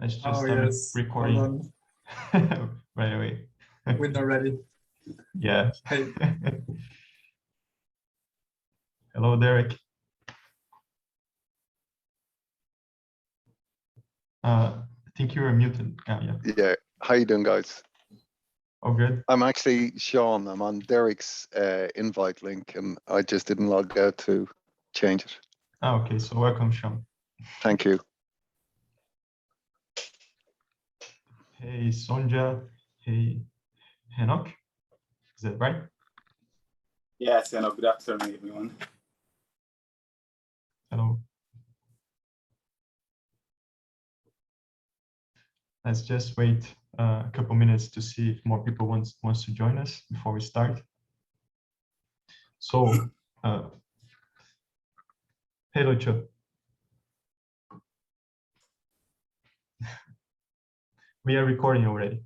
Let's just Oh, start yes. recording right away. We're not ready. Yeah. Hey. Hello, Derek. I think you were muted. Yeah. Yeah. How you doing, guys? Oh, good. I'm actually Sean. I'm on Derek's invite link, and I just didn't log out to change it. Oh, okay. So welcome, Sean. Thank you. Hey, Sonja. Hey, Henok. Is that right? Yes, and good afternoon, everyone. Hello. Let's just wait a couple minutes to see if more people wants to join us before we start. So, hey, Lucho. We are recording already.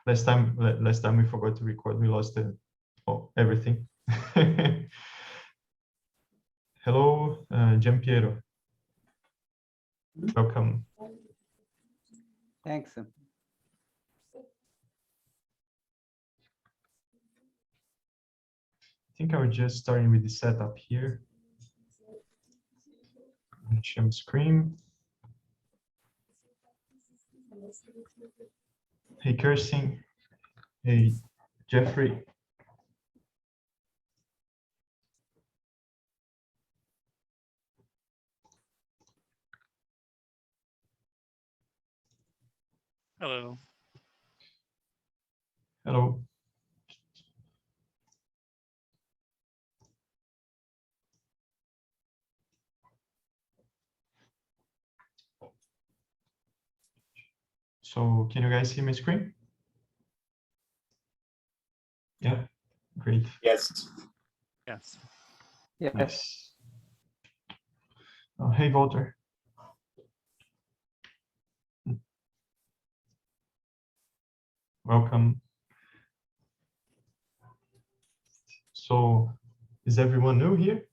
last time we forgot to record. We lost everything. Hello, Giampiero. Welcome. Thanks. I think I was just starting with the setup here. Share screen. Hey, Kirsten. Hey, Jeffrey. Hello. Hello. So, can you guys see my screen? Yeah, great. Yes. Yes. Yes. Oh, hey, Walter. Welcome. So, is everyone new here?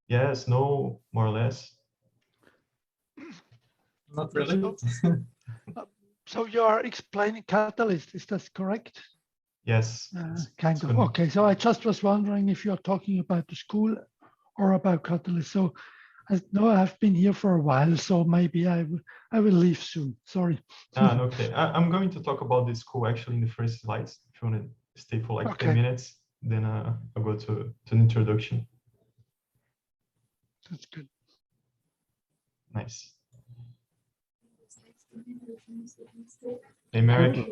Yes, no, more or less. Not really. So you are explaining Catalyst, is that correct? Yes. Kind of. Okay, so I just was wondering if you're talking about the school or about Catalyst. So I know I've been here for a while, so maybe I will leave soon. Sorry. Okay. I'm going to talk about this school actually in the first slides. If you want to stay for like 10 minutes, then I'll go to an introduction. That's good. Nice. Hey, Marek.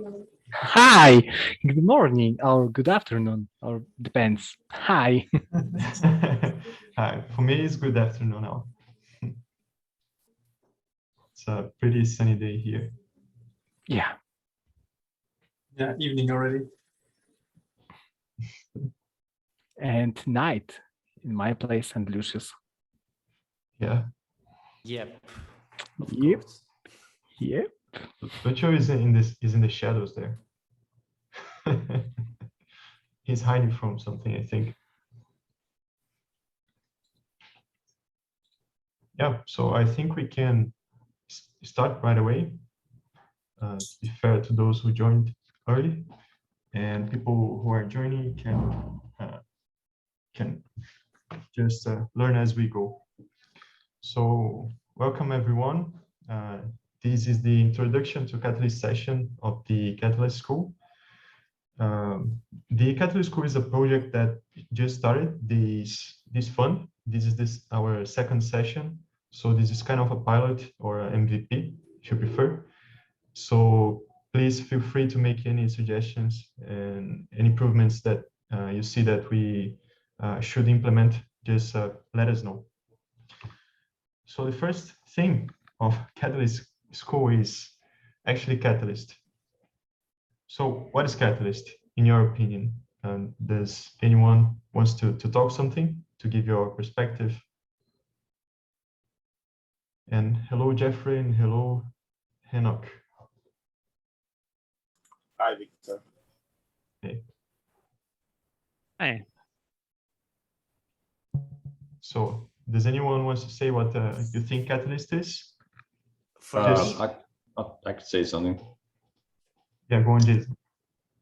Hi, good morning or good afternoon, or depends. Hi. Hi. For me, it's good afternoon now. It's a pretty sunny day here. Yeah. Yeah, evening already. And night in my place and Lucius. Yeah. Yep. Yep. Yep. Lucho is in the shadows there. He's hiding from something, I think. Yeah, so I think we can start right away. To be fair to those who joined early, and people who are joining can just learn as we go. So welcome everyone. This is the introduction to Catalyst session of the Catalyst School. The Catalyst School is a project that just started this fund. This is our second session. So this is kind of a pilot or a MVP, if you prefer. So please feel free to make any suggestions and any improvements that you see that we should implement. Just let us know. So the first thing of Catalyst School is actually Catalyst. So what is Catalyst, in your opinion? Does anyone wants to talk something, to give your perspective? And hello, Jeffrey, and hello, Henok. Hi, Victor. Hey. Hey. So does anyone want to say what you think Catalyst is? For Yes. me, I could say something. Yeah, go on, Jason.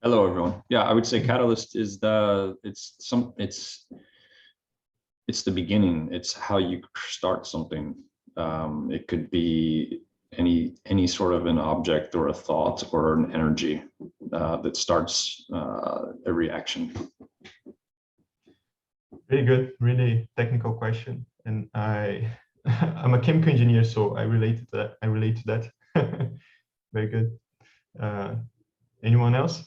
Hello, everyone. Yeah, I would say Catalyst is it's the beginning. It's how you start something. It could be any sort of an object or a thought or an energy that starts a reaction. Really good, really technical question. And I'm a chemical engineer, so I relate to that. Very good. Anyone else?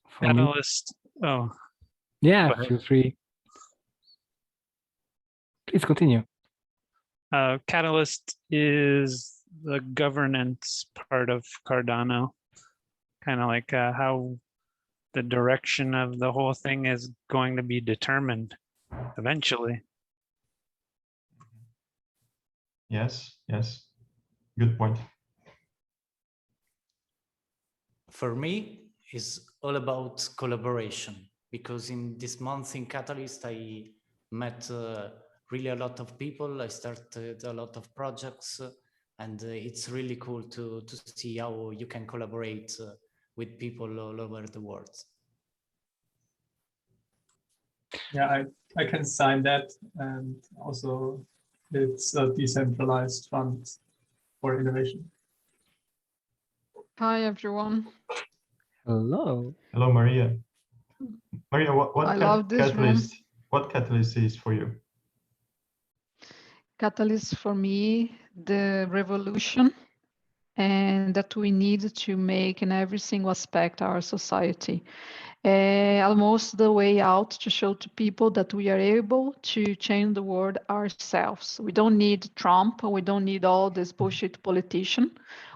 For me, Catalyst. Oh, yeah, go ahead. feel free. Please continue. Catalyst is the governance part of Cardano, kind of like how the direction of the whole thing is going to be determined eventually. Yes, yes. Good point. For me, it's all about collaboration, because in this month in Catalyst, I met really a lot of people. I started a lot of projects, and it's really cool to see how you can collaborate with people all over the world. Yeah, I can sign that. And also it's a decentralized fund for innovation. Hi, everyone. Hello. Hello, Maria. Maria, I love this room. What Catalyst is for you? Catalyst for me, the revolution, and that we need to make in every single aspect our society. Almost the way out to show to people that we are able to change the world ourselves. We don't need Trump. We don't need all this bullshit politician.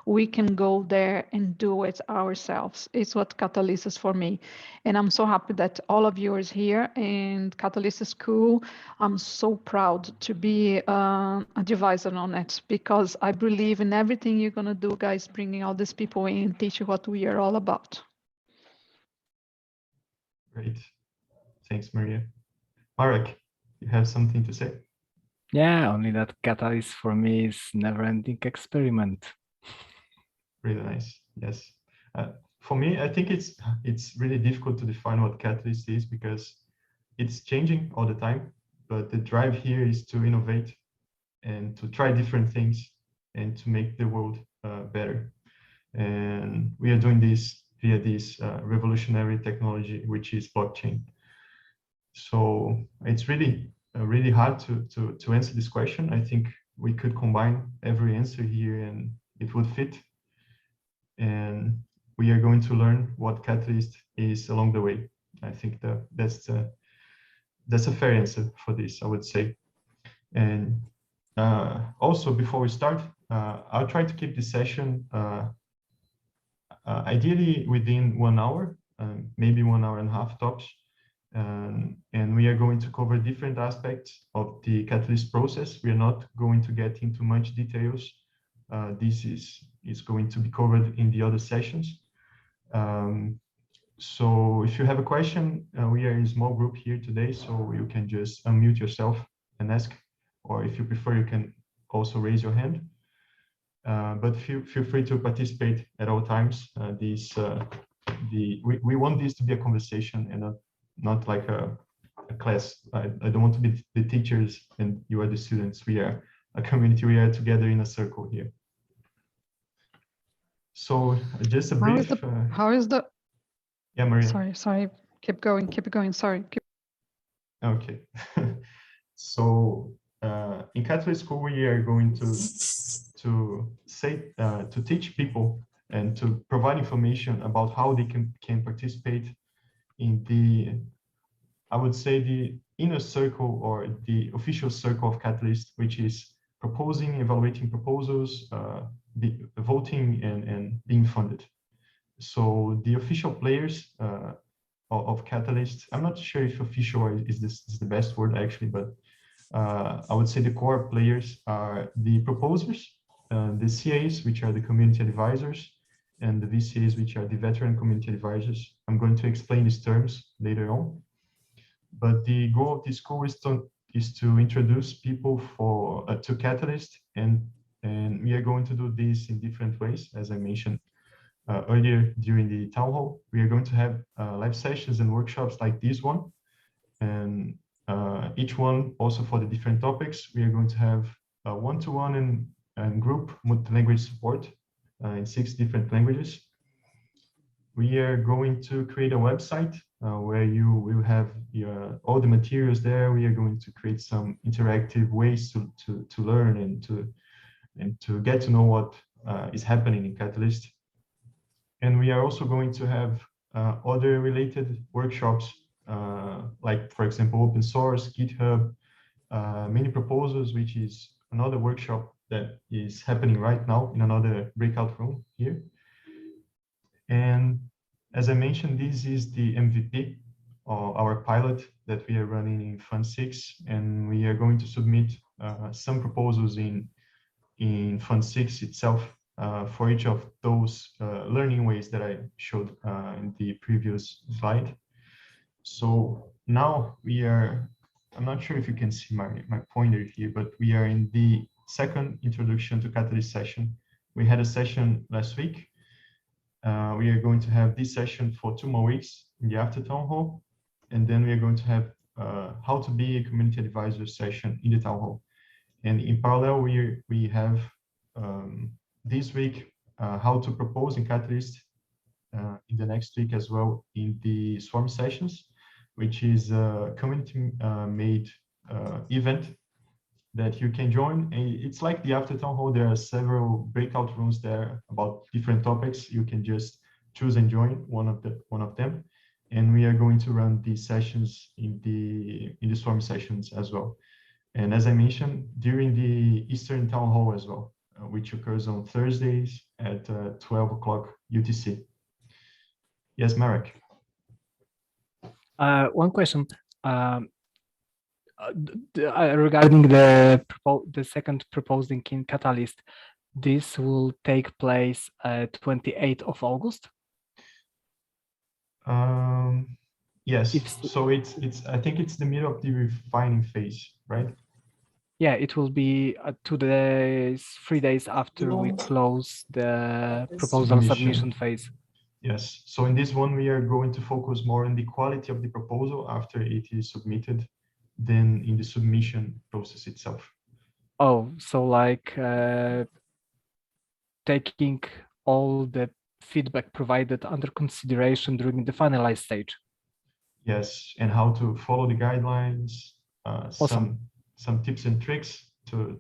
We can go there and do it ourselves. It's what Catalyst is for me. And I'm so happy that all of you are here and Catalyst is cool. I'm so proud to be a advisor on it because I believe in everything you're going to do, guys, bringing all these people in and teach you what we are all about. Great. Thanks, Maria. Marek, you have something to say? Yeah, only that Catalyst for me is never-ending experiment. Really nice. Yes. For me, I think it's really difficult to define what Catalyst is because it's changing all the time. But the drive here is to innovate and to try different things and to make the world better. And we are doing this via this revolutionary technology, which is blockchain. So it's really hard to answer this question. I think we could combine every answer here and it would fit. And we are going to learn what Catalyst is along the way. I think that's a fair answer for this, I would say. And also, before we start, I'll try to keep this session ideally within 1 hour, maybe 1 hour and a half tops. And we are going to cover different aspects of the Catalyst process. We are not going to get into much details. This is going to be covered in the other sessions. So if you have a question, we are in a small group here today, so you can just unmute yourself and ask, or if you prefer, you can also raise your hand. But feel free to participate at all times. We want this to be a conversation and not like a class. I don't want to be the teachers and you are the students. We are a community. We are together in a circle here. So just a brief. How is the? Yeah, Maria. Sorry. Keep going. Sorry. Okay. So in Catalyst School, we are going to teach people and to provide information about how they can participate in the, I would say, the inner circle or the official circle of Catalyst, which is proposing, evaluating proposals, voting, and being funded. So the official players of Catalyst, I'm not sure if official is the best word actually, but I would say the core players are the proposers, the CAs, which are the community advisors, and the VCAs, which are the veteran community advisors. I'm going to explain these terms later on. But the goal of this school is to introduce people to Catalyst, and we are going to do this in different ways, as I mentioned earlier during the town hall. We are going to have live sessions and workshops like this one, and each one also for the different topics. We are going to have one-to-one and group multi-language support in 6 different languages. We are going to create a website where you will have all the materials there. We are going to create some interactive ways to learn and to get to know what is happening in Catalyst. And we are also going to have other related workshops, like, for example, open source, GitHub, mini proposals, which is another workshop that is happening right now in another breakout room here. And as I mentioned, this is the MVP, our pilot that we are running in Fund 6, and we are going to submit some proposals in Fund 6 itself for each of those learning ways that I showed in the previous slide. So now I'm not sure if you can see my pointer here, but we are in the second introduction to Catalyst session. We had a session last week. We are going to have this session for 2 more weeks in the after town hall, and then we are going to have how to be a community advisor session in the town hall. And in parallel, we have this week how to propose in Catalyst in the next week as well in the Swarm sessions, which is a community made event that you can join. And it's like the after town hall. There are several breakout rooms there about different topics. You can just choose and join one of them. And we are going to run these sessions in the Swarm sessions as well. And as I mentioned, during the Eastern Town Hall as well, which occurs on Thursdays at 12 o'clock UTC. Yes, Marek. One question regarding the second proposing in Catalyst. This will take place 28th of August. Yes. So it's I think it's the middle of the refining phase, right? Yeah, it will be 3 days after we close the proposal submission phase. Yes. So in this one, we are going to focus more on the quality of the proposal after it is submitted than in the submission process itself. Oh, so like taking all the feedback provided under consideration during the finalized stage. Yes, and how to follow the guidelines, Awesome. some tips and tricks so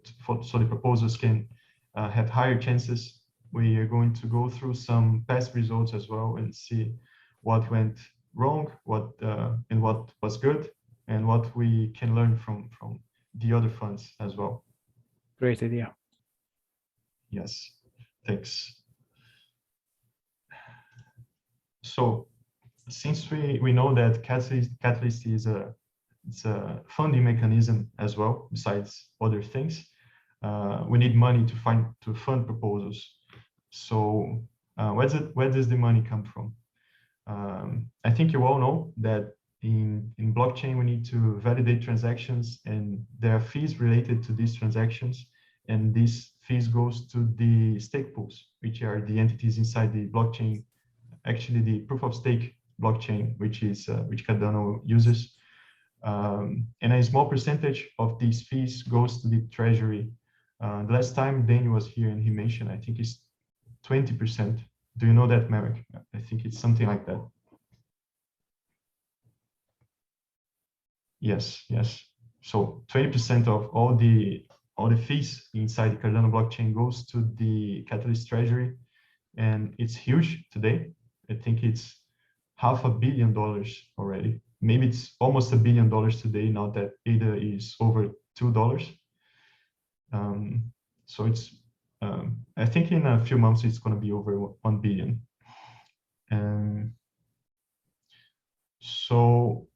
the proposals can have higher chances. We are going to go through some past results as well and see what went wrong, what was good, and what we can learn from the other funds as well. Great idea. Yes, thanks. So since we know that Catalyst is it's a funding mechanism as well, besides other things, we need money to fund proposals. So where does the money come from? I think you all know that in blockchain, we need to validate transactions, and there are fees related to these transactions. And these fees goes to the stake pools, which are the entities inside the blockchain, actually the proof of stake blockchain, which Cardano uses. And a small percentage of these fees goes to the treasury. The last time Daniel was here and he mentioned, I think it's 20%. Do you know that, Marek? I think it's something like that. Yes. So 20% of all the fees inside the Cardano blockchain goes to the Catalyst treasury, and it's huge today. I think it's $500 million already. Maybe it's almost $1 billion today, now that ADA is over $2. So it's, I think in a few months, it's going to be over 1 billion. So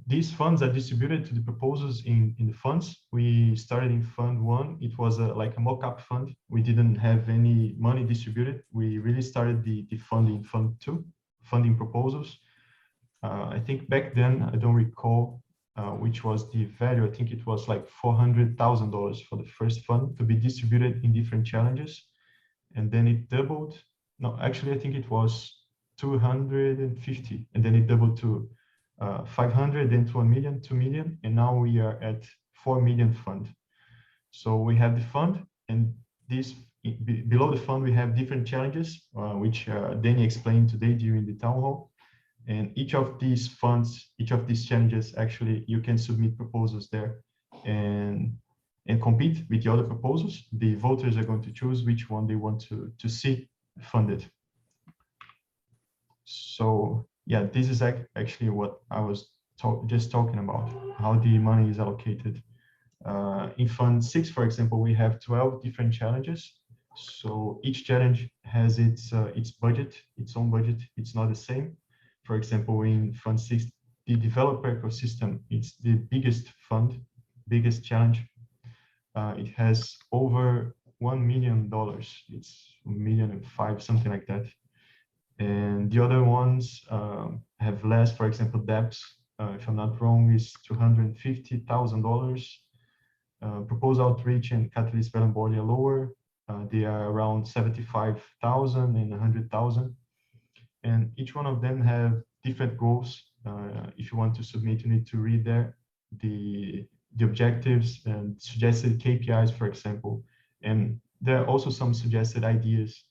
these funds are distributed to the proposals in the funds. We started in Fund 1. It was like a mock-up fund. We didn't have any money distributed. We really started the fund in Fund 2, funding proposals. I think back then, I don't recall which was the value. I think it was like $400,000 for the first fund to be distributed in different challenges. And then it doubled. No, actually, I think it was 250, and then it doubled to 500, then to 1 million, 2 million, and now we are at 4 million fund. So we have the fund, and this below the fund we have different challenges, which Danny explained today during the town hall. And each of these funds, each of these challenges, actually you can submit proposals there and compete with the other proposals. The voters are going to choose which one they want to see funded. So yeah, this is actually what I was just talking about, how the money is allocated. In Fund 6, for example, we have 12 different challenges. So each challenge has its budget, its own budget. It's not the same. For example, in Fund 6, the developer ecosystem, it's the biggest fund, biggest challenge. It has over $1 million. It's $1.5 million, something like that. And the other ones have less. For example, debts, if I'm not wrong, is $250,000. Proposal outreach and catalyst Bellamboli are lower. They are around 75,000 and 100,000. And each one of them have different goals. If you want to submit, you need to read there the objectives and suggested KPIs, for example. And there are also some suggested ideas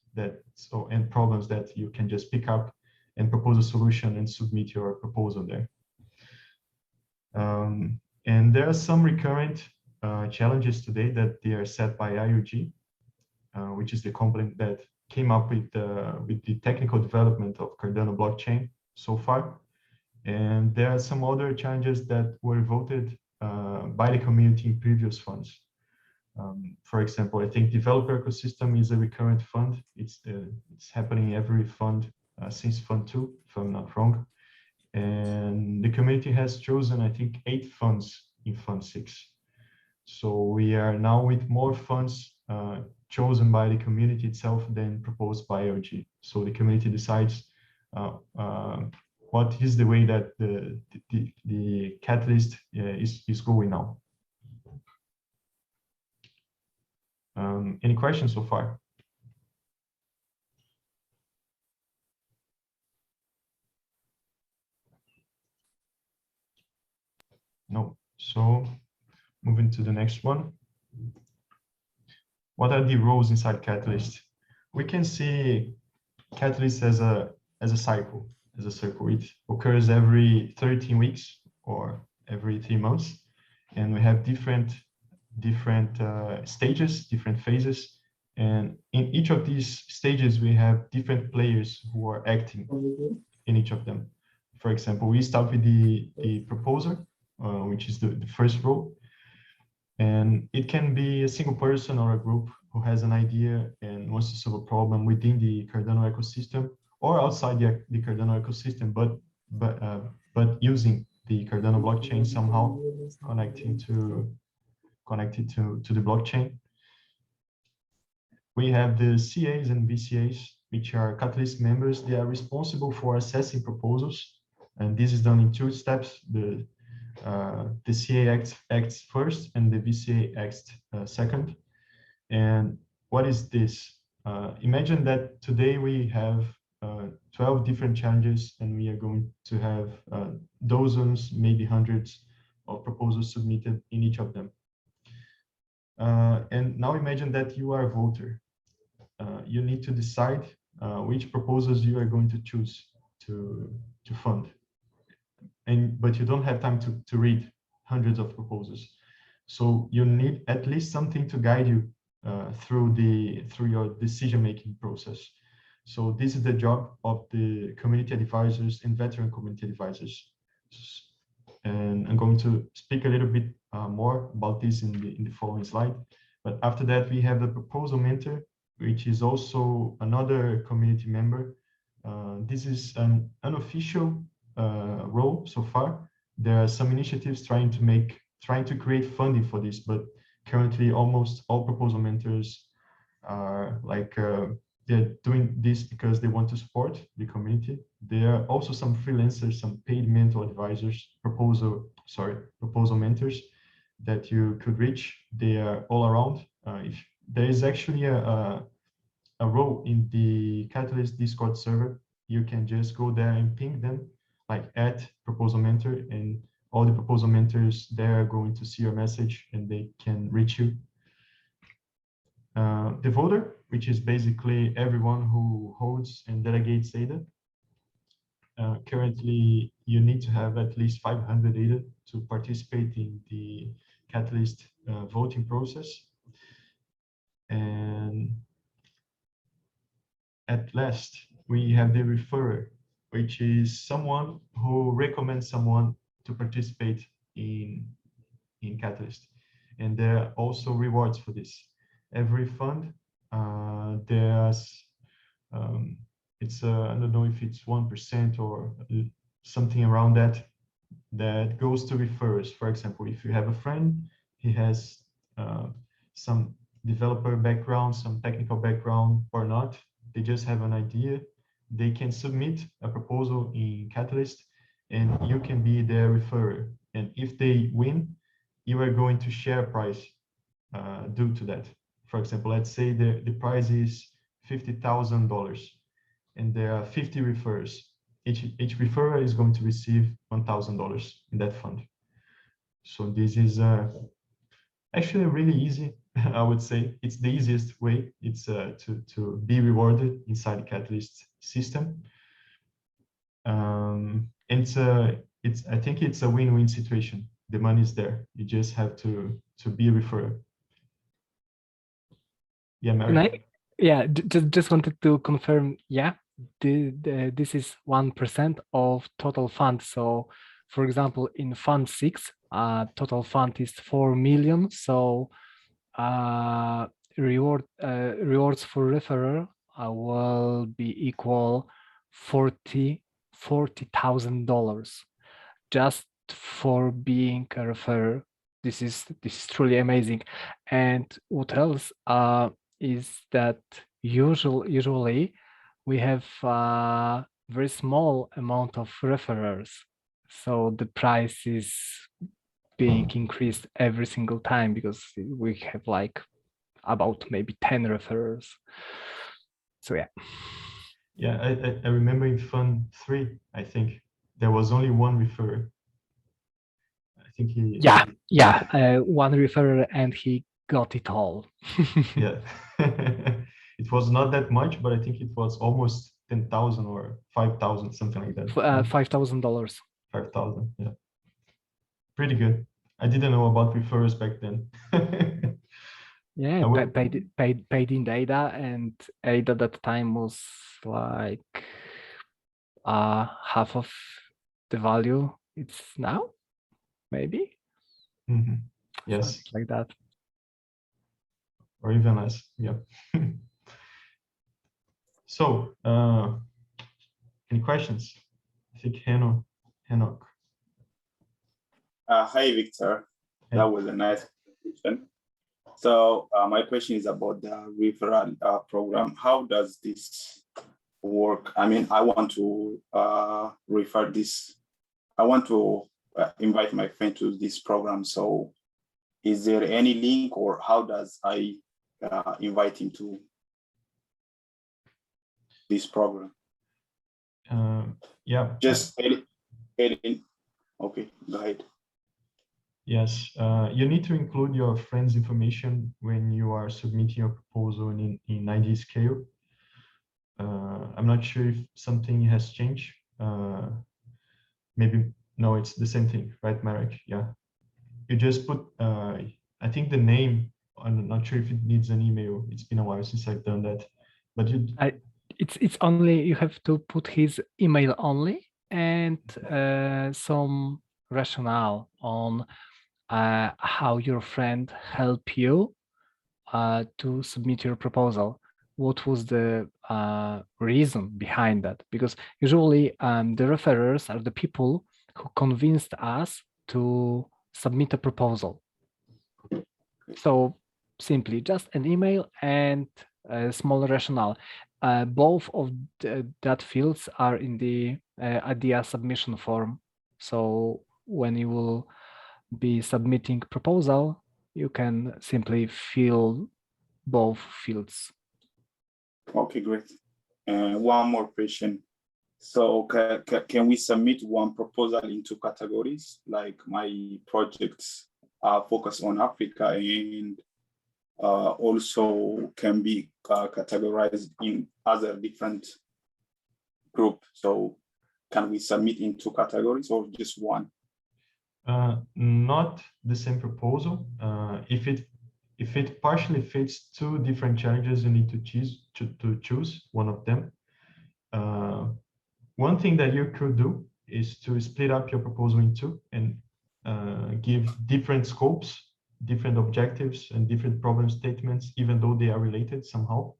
and problems that you can just pick up and propose a solution and submit your proposal there. And there are some recurrent challenges today that they are set by IOG, which is the company that came up with the technical development of Cardano blockchain so far. And there are some other challenges that were voted by the community in previous funds. For example, I think developer ecosystem is a recurrent fund. It's happening every fund since Fund 2, if I'm not wrong. And the community has chosen, I think, 8 funds in Fund 6. So we are now with more funds chosen by the community itself than proposed by IOG. So the community decides what is the way that the catalyst is going now. Any questions so far? No. So moving to the next one. What are the roles inside Catalyst? We can see Catalyst as a cycle, as a circle. It occurs every 13 weeks or every 3 months, and we have different stages, different phases, and in each of these stages we have different players who are acting in each of them. For example, we start with the proposer, which is the first role. And it can be a single person or a group who has an idea and wants to solve a problem within the Cardano ecosystem or outside the Cardano ecosystem, but using the Cardano blockchain somehow, connected to the blockchain. We have the CAs and VCAs, which are Catalyst members. They are responsible for assessing proposals, and this is done in 2 steps. The CA acts first and the VCA acts second. And what is this? Imagine that today we have 12 different challenges, and we are going to have dozens, maybe hundreds of proposals submitted in each of them. And now imagine that you are a voter. You need to decide which proposals you are going to choose to fund. But you don't have time to read hundreds of proposals. So you need at least something to guide you through your decision-making process. So this is the job of the community advisors and veteran community advisors. And I'm going to speak a little bit more about this in the following slide. But after that, we have the proposal mentor, which is also another community member. This is an unofficial role so far. There are some initiatives trying to create funding for this, but currently almost all proposal mentors are like they're doing this because they want to support the community. There are also some freelancers, some paid mentor advisors, proposal mentors that you could reach. They are all around. If there is actually a role in the Catalyst Discord server, you can just go there and ping them, like @proposal mentor, and all the proposal mentors there are going to see your message and they can reach you. The voter, which is basically everyone who holds and delegates ADA. Currently, you need to have at least 500 ADA to participate in the Catalyst voting process. And at last, we have the referrer, which is someone who recommends someone to participate in Catalyst. And there are also rewards for this. Every fund, there's, it's I don't know if it's 1% or something around that, that goes to referrers. For example, if you have a friend, he has some developer background, some technical background or not, they just have an idea, they can submit a proposal in Catalyst and you can be their referrer. And if they win, you are going to share a prize due to that. For example, let's say the prize is $50,000 and there are 50 referrers. Each referrer is going to receive $1,000 in that fund. So this is actually really easy. I would say it's the easiest way. It's to be rewarded inside the Catalyst system. And I think it's a win-win situation. The money is there. You just have to be a referrer. Yeah, Mary. Just wanted to confirm. Yeah, this is 1% of total fund. So, for example, in Fund 6, total fund is 4 million. So, rewards for referrer will be equal $40,000 just for being a referrer. This is truly amazing. And what else is that usually we have a very small amount of referrers, so the price is being increased every single time because we have like about maybe 10 referrers. So yeah, I remember in Fund 3, I think there was only one referrer. I think he one referrer and he got it all. Yeah. It was not that much, but I think it was almost 10,000 or 5,000, something like that. $5,000. 5,000, yeah. Pretty good. I didn't know about referrers back then. Yeah, paid in ADA, and ADA at that time was like half of the value it's now, maybe. Mm-hmm. Yes. Something like that. Or even less, yeah. So, any questions? I think Henok. Hi, Victor. Hey. That was a nice question. So my question is about the referral program. How does this work? I mean, I want to refer this. I want to invite my friend to this program. So is there any link, or how does I invite him to this program? Yeah. Just okay, go ahead. Yes, you need to include your friend's information when you are submitting your proposal in IdeaScale. I'm not sure if something has changed. Maybe, no, it's the same thing, right, Marek? Yeah. You just put, I think the name, I'm not sure if it needs an email. It's been a while since I've done that. But it's only, you have to put his email only and some rationale on how your friend helped you to submit your proposal. What was the reason behind that? Because usually the referrers are the people who convinced us to submit a proposal. So simply just an email and a small rationale. both of that fields are in the idea submission form. So when you will be submitting proposal, you can simply fill both fields. Okay, great. And one more question. So can we submit one proposal into categories? Like my projects are focused on Africa and also can be categorized in other different groups. So can we submit into categories or just one? Not the same proposal. If it partially fits two different challenges, you need to choose one of them. One thing that you could do is to split up your proposal in two and give different scopes, different objectives, and different problem statements, even though they are related somehow.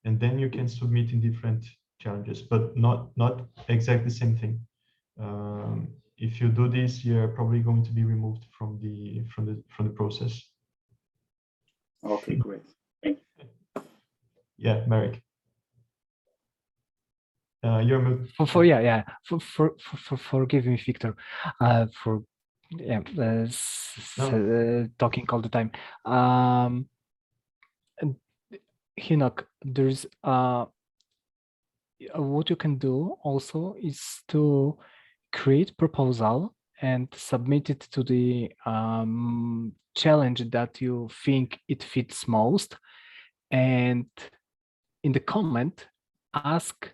And then you can submit in different challenges, but not exactly the same thing. If you do this, you're probably going to be removed from the process. Okay, great. Thank you. Yeah, Marek. You're moved. Forgive me, Victor, for talking all the time. Hinok, there's what you can do also is to create proposal and submit it to the challenge that you think it fits most, and in the comment ask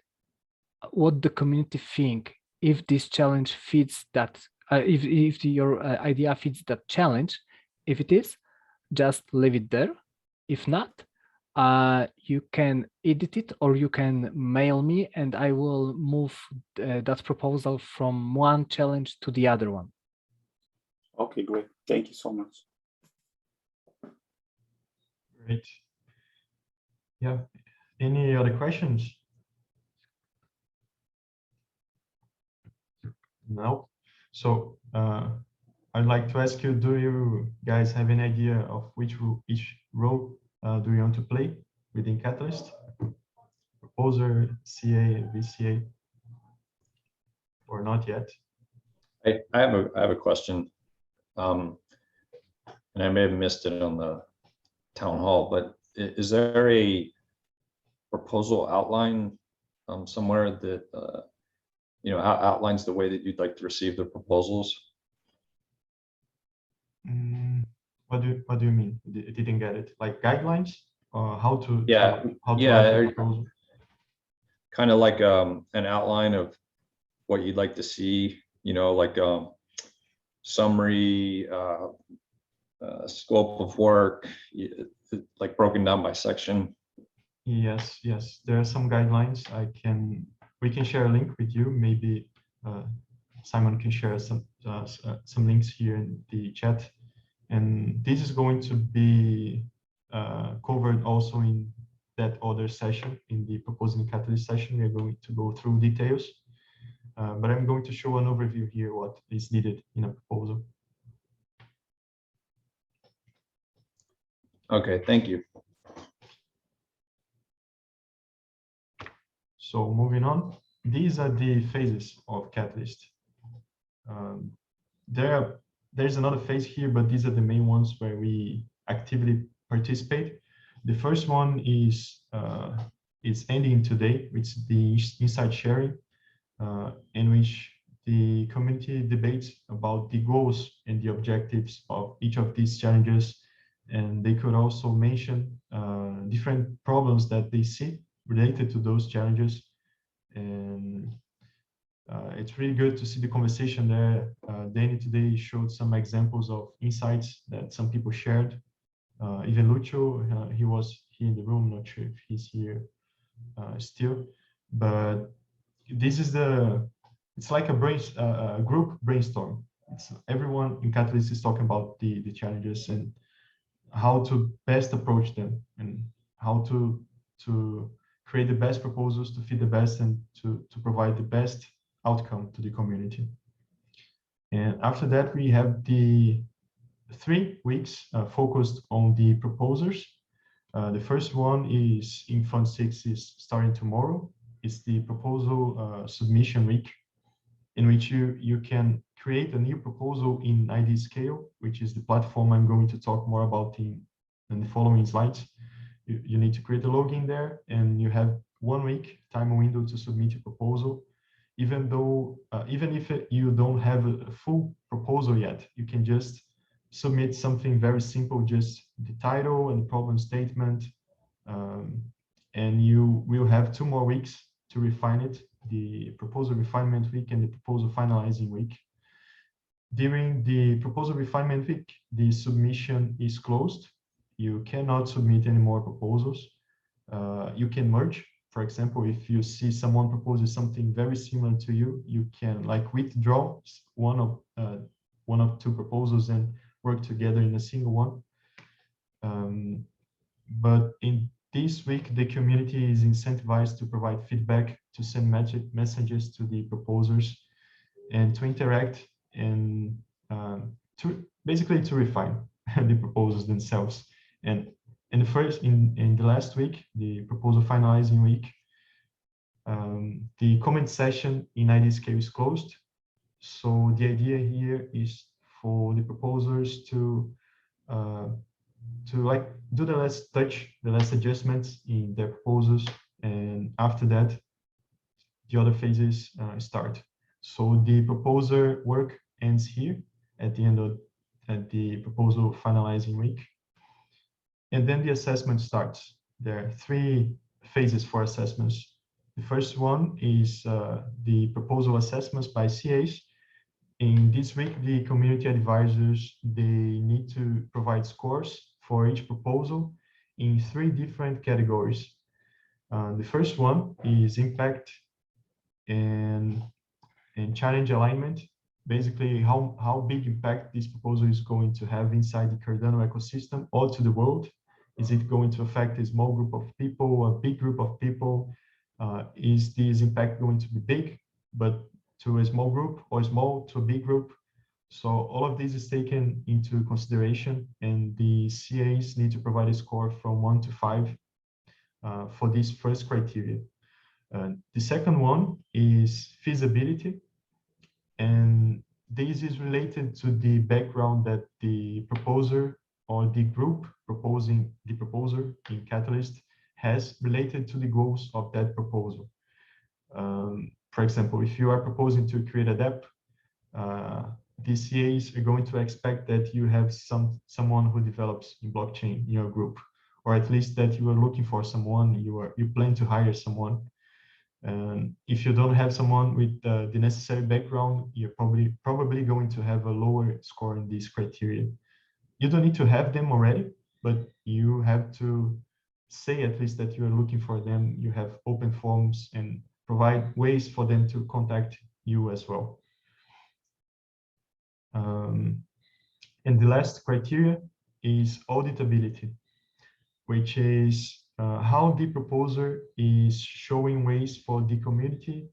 what the community think, if this challenge fits that, if your idea fits that challenge. If it is, just leave it there. If not, you can edit it or you can mail me and I will move that proposal from one challenge to the other one. Okay, great. Thank you so much. Great. Yeah. Any other questions? No. So I'd like to ask you, do you guys have an idea of each role do you want to play within Catalyst? Proposer, CA, VCA, or not yet? I have a question, and I may have missed it on the town hall, but is there a proposal outline somewhere that outlines the way that you'd like to receive the proposals? What do you mean? I didn't get it. Like guidelines, how to proposal? Kind of like an outline of what you'd like to see, like summary, scope of work, like broken down by section. Yes, there are some guidelines. We can share a link with you. Maybe Simon can share some links here in the chat. And this is going to be covered also in that other session, in the Proposing Catalyst session. We are going to go through details, but I'm going to show an overview here, what is needed in a proposal. Okay, thank you. So moving on, these are the phases of Catalyst. There's another phase here, but these are the main ones where we actively participate. The first one is ending today, which is the insight sharing, in which the community debates about the goals and the objectives of each of these challenges, and they could also mention different problems that they see related to those challenges. And it's really good to see the conversation there. Danny today showed some examples of insights that some people shared. Even Lucio, he was here in the room, not sure if he's here still, but this is it's like a group brainstorm. Everyone in Catalyst is talking about the challenges and how to best approach them and how to create the best proposals to fit the best and to provide the best outcome to the community. And after that, we have the 3 weeks focused on the proposers. The first one is in Fund 6 is starting tomorrow. It's the proposal submission week, in which you can create a new proposal in IdeaScale, which is the platform I'm going to talk more about in the following slides. You need to create a login there, and you have 1 week time window to submit your proposal. Even if you don't have a full proposal yet, you can just submit something very simple, just the title and the problem statement, and you will have 2 more weeks to refine it, the proposal refinement week and the proposal finalizing week. During the proposal refinement week, the submission is closed. You cannot submit any more proposals. You can merge. For example, if you see someone proposes something very similar to you, you can like withdraw one of 2 proposals and work together in a single one. But in this week, the community is incentivized to provide feedback, to send messages to the proposers, and to interact and to basically to refine the proposals themselves. And in the last week, the proposal finalizing week, the comment session in IdeaScale is closed. So the idea here is for the proposers to like do the last touch, the last adjustments in their proposals, and after that, the other phases start. So the proposer work ends here at the end of the proposal finalizing week, and then the assessment starts. There are 3 phases for assessments. The first one is the proposal assessments by CAs. In this week, the community advisors, they need to provide scores for each proposal in 3 different categories. The first one is impact and challenge alignment. Basically, how big impact this proposal is going to have inside the Cardano ecosystem or to the world. Is it going to affect a small group of people, a big group of people? Is this impact going to be big, but to a small group, or small to a big group? So all of this is taken into consideration, and the CAs need to provide a score from 1 to 5 for this first criteria. The second one is feasibility, and this is related to the background that the proposer or the group proposing the proposer in Catalyst has related to the goals of that proposal. For example, if you are proposing to create a DApp, the CAs are going to expect that you have someone who develops in blockchain in your group, or at least that you are looking for someone, you plan to hire someone. And if you don't have someone with the necessary background, you're probably going to have a lower score in this criteria. You don't need to have them already, but you have to say at least that you are looking for them. You have open forms and provide ways for them to contact you as well. And the last criteria is auditability, which is how the proposer is showing ways for the community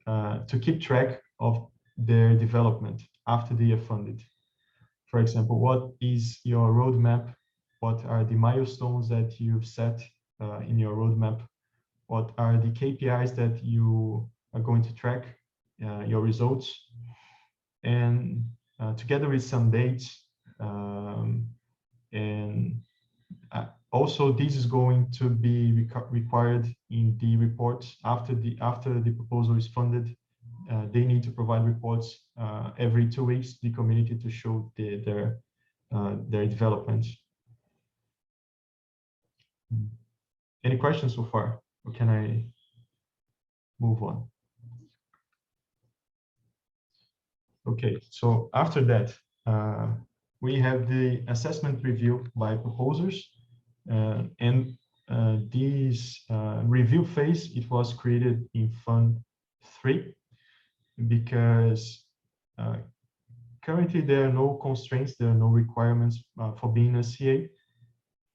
to keep track of their development after they are funded. For example, what is your roadmap? What are the milestones that you've set in your roadmap? What are the KPIs that you are going to track your results? And together with some dates, and also this is going to be required in the reports after the proposal is funded. They need to provide reports every 2 weeks, the community, to show their developments. Any questions so far, or can I move on? Okay, so after that, we have the assessment review by proposers, and this review phase, it was created in Fund 3 because currently there are no constraints, there are no requirements for being a CA.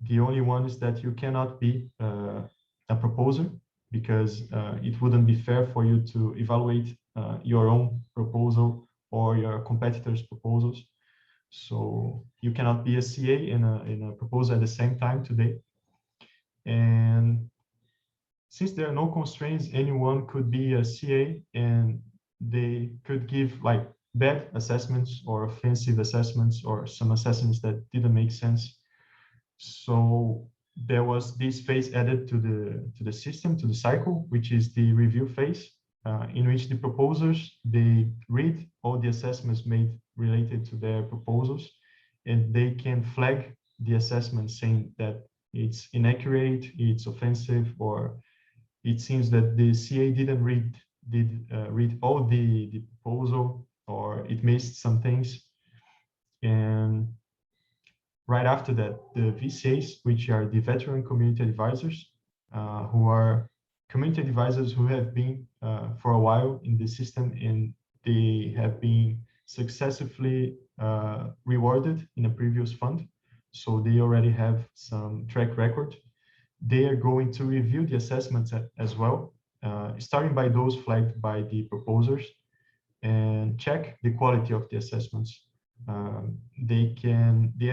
The only one is that you cannot be a proposer, because it wouldn't be fair for you to evaluate your own proposal or your competitors' proposals. So you cannot be a CA and a proposer at the same time today. And since there are no constraints, anyone could be a CA, and they could give like bad assessments or offensive assessments or some assessments that didn't make sense. So there was this phase added to the system, to the cycle, which is the review phase, in which the proposers, they read all the assessments made related to their proposals, and they can flag the assessment saying that it's inaccurate, it's offensive, or it seems that the CA didn't read all the proposal, or it missed some things. And right after that, the VCAs, which are the veteran community advisors, who are community advisors who have been for a while in the system, and they have been successfully rewarded in a previous fund. So they already have some track record. They are going to review the assessments as well, starting by those flagged by the proposers, and check the quality of the assessments. They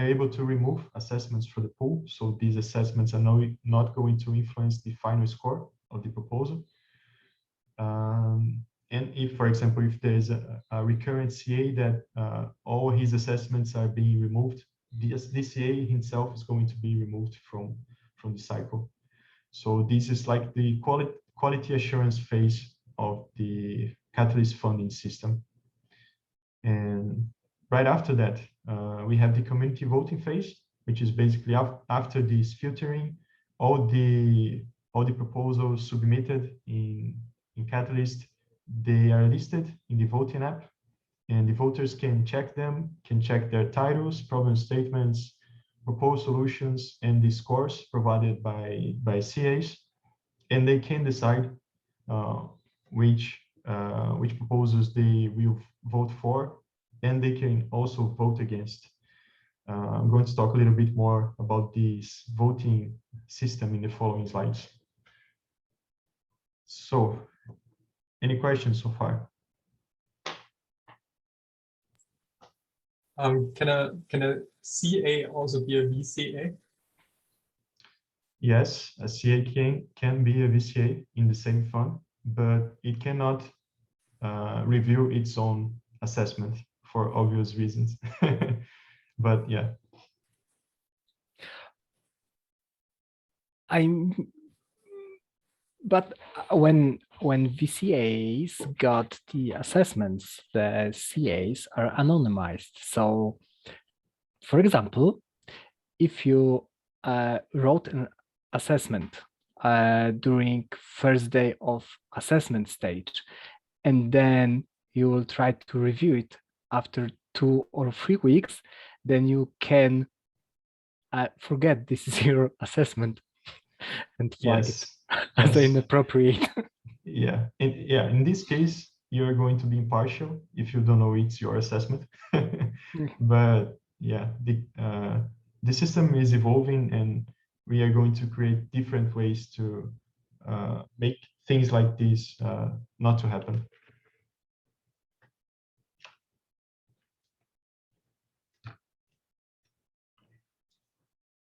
are able to remove assessments from the pool, so these assessments are not going to influence the final score of the proposal. And if, for example, if there is a recurrent CA that all his assessments are being removed, the CA himself is going to be removed from the cycle. So this is like the quality assurance phase of the Catalyst funding system. And right after that, we have the community voting phase, which is basically after this filtering, all the proposals submitted in Catalyst, they are listed in the voting app, and the voters can check them, can check their titles, problem statements, proposed solutions, and the scores provided by CAs, and they can decide which proposals they will vote for, and they can also vote against. I'm going to talk a little bit more about this voting system in the following slides. So, any questions so far? Can a CA also be a VCA? Yes, a CA can be a VCA in the same fund, but it cannot review its own assessment for obvious reasons. But yeah. But when VCAs got the assessments, the CAs are anonymized. So, for example, if you wrote an assessment during first day of assessment stage, and then you will try to review it after 2 or 3 weeks, then you can forget this is your assessment and flag it as inappropriate. Yeah, in this case, you're going to be impartial if you don't know it's your assessment. But yeah, the system is evolving, and we are going to create different ways to make things like this not to happen.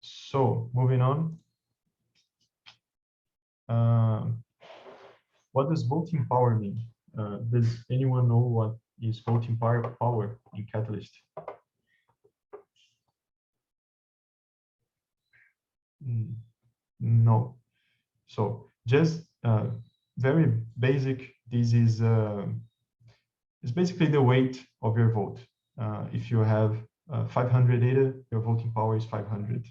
So moving on. What does voting power mean? Does anyone know what is voting power in Catalyst? No. So just very basic. This is it's basically the weight of your vote. If you have 500 ADA, your voting power is 500.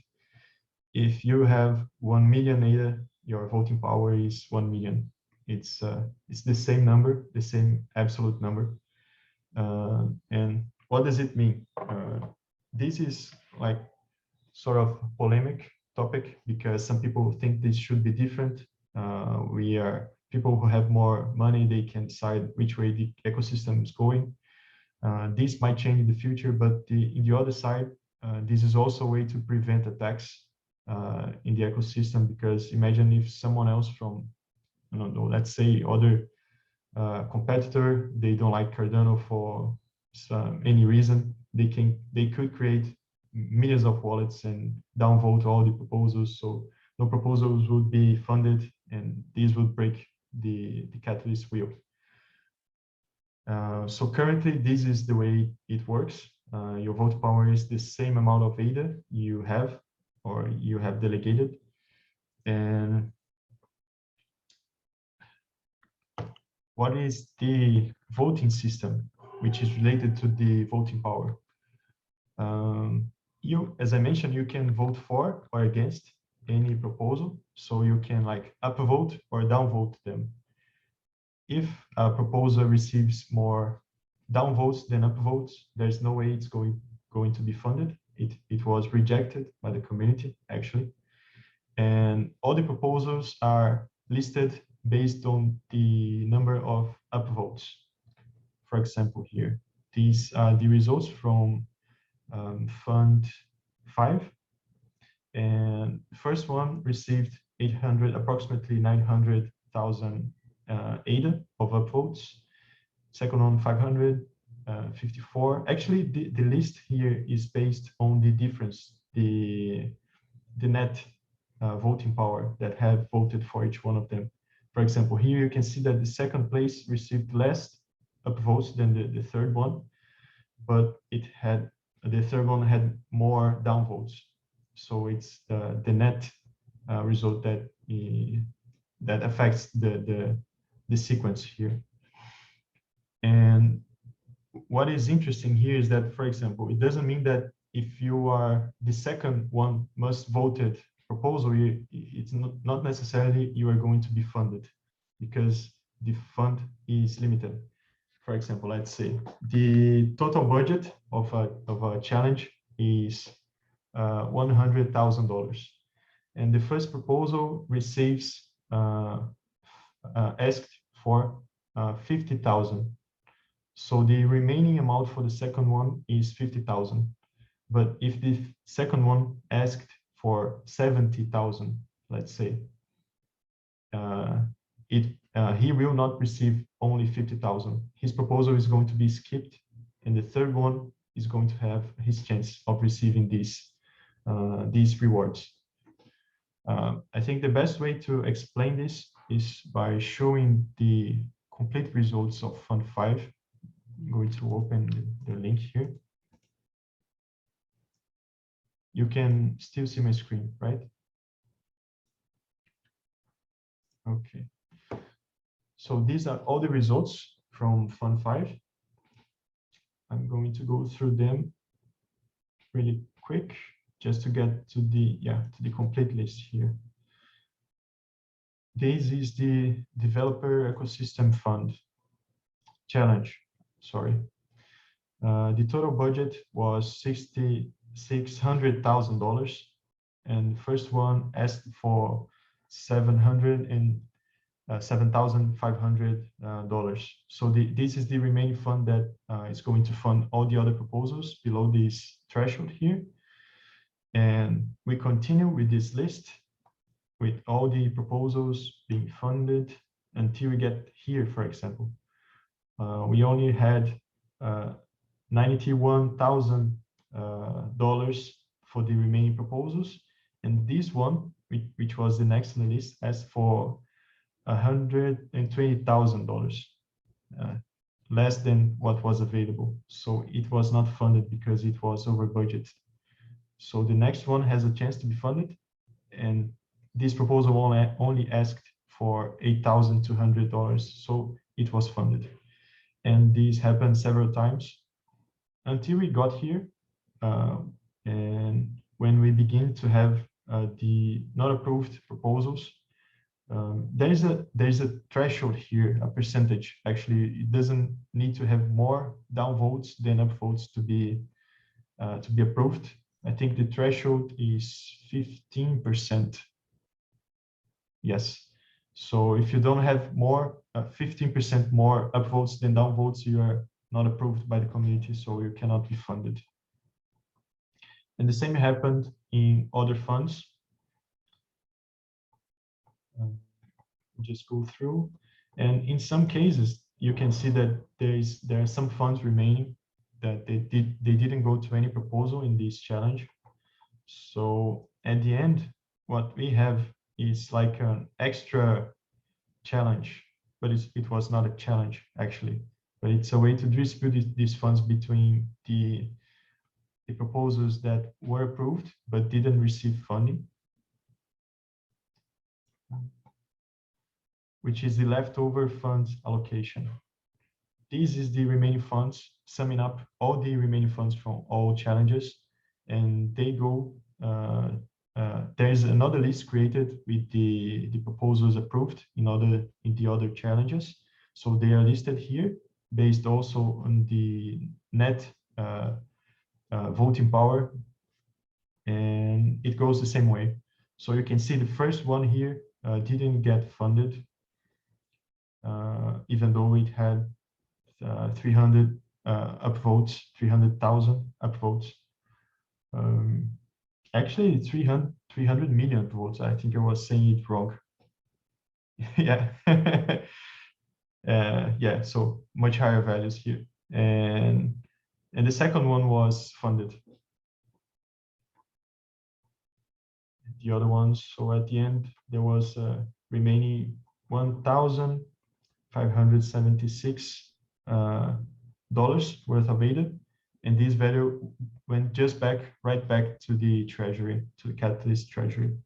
If you have 1 million ADA, your voting power is 1 million. It's the same number, the same absolute number. And what does it mean? This is like sort of polemic topic, because some people think this should be different. We are people who have more money, they can decide which way the ecosystem is going. This might change in the future, but in the other side, this is also a way to prevent attacks in the ecosystem, because imagine if someone else from, I don't know, let's say other competitor, they don't like Cardano for any reason, they could create millions of wallets and downvote all the proposals. So no proposals would be funded, and these would break the catalyst wheel. So currently, this is the way it works. Your vote power is the same amount of ADA you have or you have delegated. And what is the voting system, which is related to the voting power? As I mentioned, you can vote for or against any proposal. So you can like upvote or downvote them. If a proposal receives more downvotes than upvotes, there's no way it's going to be funded. It was rejected by the community, actually. And all the proposals are listed based on the number of upvotes. For example, here, these are the results from Fund 5. And the first one received approximately 900,000 ADA of upvotes. Second one, 554. Actually, the list here is based on the difference, the net voting power that have voted for each one of them. For example, here you can see that the second place received less upvotes than the third one, but the third one had more downvotes. So it's the net result that affects the sequence here. And what is interesting here is that, for example, it doesn't mean that if you are the second one most voted proposal, it's not necessarily you are going to be funded, because the fund is limited. For example, let's say the total budget of a challenge is $100,000, and the first proposal receives asked for 50,000. So the remaining amount for the second one is 50,000. But if the second one asked for 70,000, let's say, he will not receive only 50,000. His proposal is going to be skipped, and the third one is going to have his chance of receiving these rewards. I think the best way to explain this is by showing the complete results of Fund 5. I'm going to open the link here. You can still see my screen, right? Okay. So these are all the results from Fund 5. I'm going to go through them really quick, just to get to the complete list here. This is the Developer Ecosystem Fund Challenge. Sorry. The total budget was $600,000, and the first one asked for $7,500. So this is the remaining fund that is going to fund all the other proposals below this threshold here. And we continue with this list with all the proposals being funded until we get here, for example. We only had $91,000 for the remaining proposals, and this one, which was the next on the list, asked for $120,000, less than what was available. So it was not funded because it was over budget. So the next one has a chance to be funded, and this proposal only asked for $8,200, so it was funded. And this happened several times until we got here, and when we begin to have the not approved proposals, there is a threshold here, a percentage. Actually, it doesn't need to have more downvotes than upvotes to be approved. I think the threshold is 15%. Yes. So if you don't have more 15% more upvotes than downvotes, you are not approved by the community, so you cannot be funded. And the same happened in other funds. Just go through, and in some cases you can see that there are some funds remaining that they didn't go to any proposal in this challenge. So at the end, what we have is like an extra challenge, but it was not a challenge actually, but it's a way to distribute these funds between the proposals that were approved but didn't receive funding, which is the leftover funds allocation. This is the remaining funds, summing up all the remaining funds from all challenges, and they go, there's another list created with the proposals approved in the other challenges. So they are listed here based also on the net voting power, and it goes the same way. So you can see the first one here didn't get funded, even though it had 300 upvotes, 300,000 upvotes. Actually, 300 million upvotes. I think I was saying it wrong. Yeah. Yeah, so much higher values here. And the second one was funded. The other ones, so at the end, there was remaining 1,576 dollars worth of aid, and this value went just right back to the treasury, to the Catalyst treasury.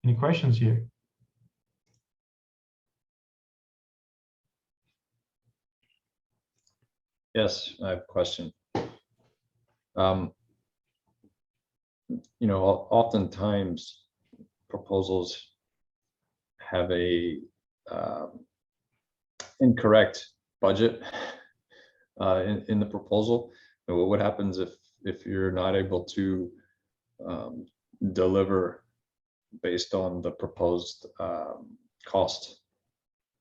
Any questions here? Yes, I have a question. You know, oftentimes proposals have a incorrect budget in the proposal. And what happens if you're not able to deliver based on the proposed cost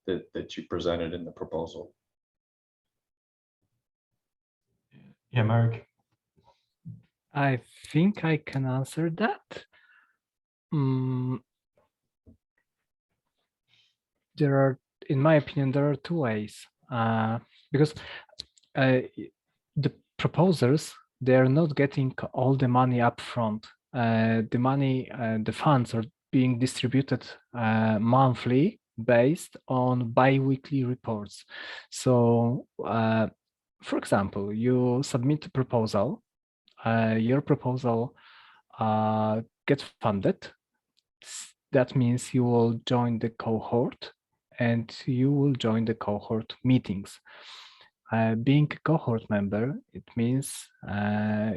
that you presented in the proposal? Yeah, Mark. I think I can answer that. There are, in my opinion, there are two ways. Because the proposers, they are not getting all the money up front. The money, the funds are being distributed monthly based on bi-weekly reports. So, for example, you submit a proposal, your proposal gets funded. That means you will join the cohort and you will join the cohort meetings. Being a cohort member, it means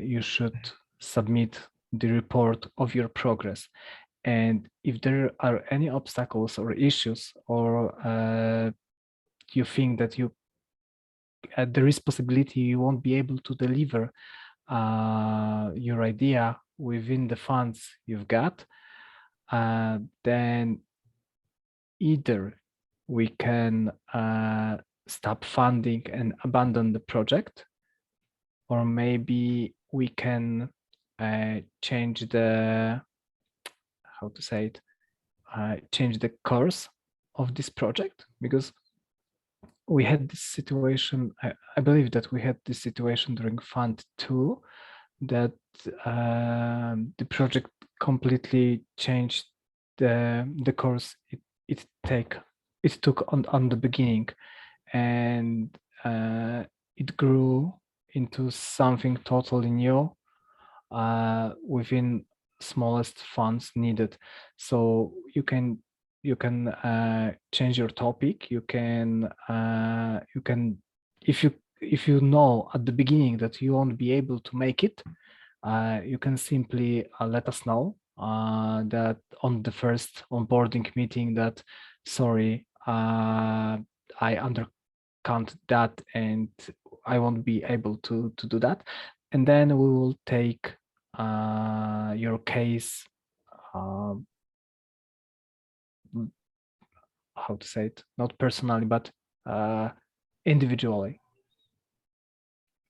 you should submit the report of your progress. And if there are any obstacles or issues, or you think that there is possibility you won't be able to deliver your idea within the funds you've got, then either we can stop funding and abandon the project, or maybe we can change the, how to say it, change the course of this project, because we had this situation, I believe that we had this situation during Fund 2, that the project completely changed the course it took on the beginning, and it grew into something totally new within smallest funds needed. So you can change your topic. You can if you know at the beginning that you won't be able to make it, you can simply let us know that on the first onboarding meeting that, sorry, I undercount that and I won't be able to do that. And then we will take your case, how to say it, not personally, but individually.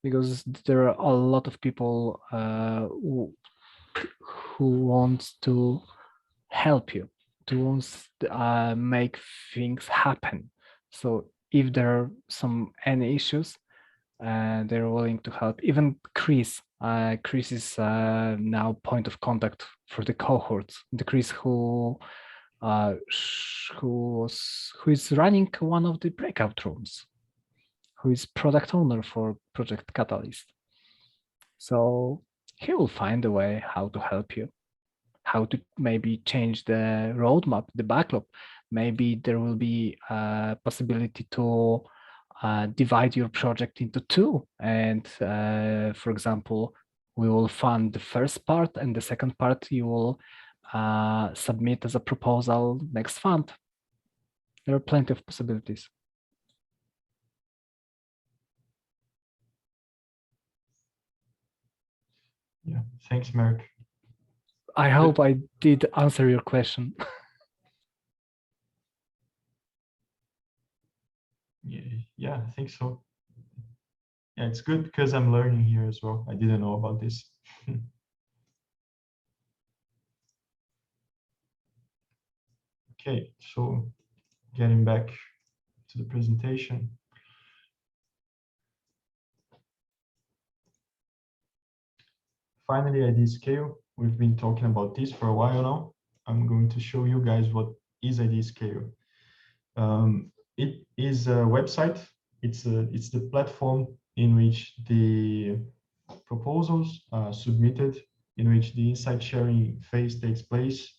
Because there are a lot of people who want to help you, to make things happen. So if there are any issues, and they're willing to help. Even Chris, Chris is now point of contact for the cohorts. The Chris who is running one of the breakout rooms, who is product owner for Project Catalyst. So he will find a way how to help you, how to maybe change the roadmap, the backlog. Maybe there will be a possibility to divide your project into two. And for example, we will fund the first part, and the second part you will submit as a proposal next fund. There are plenty of possibilities. Yeah, thanks, Mark. I hope I did answer your question. Yeah, I think so. Yeah, it's good because I'm learning here as well. I didn't know about this. Okay, so getting back to the presentation. Finally, IdeaScale. We've been talking about this for a while now. I'm going to show you guys what is IdeaScale. It is a website. It's the platform in which the proposals are submitted, in which the insight sharing phase takes place,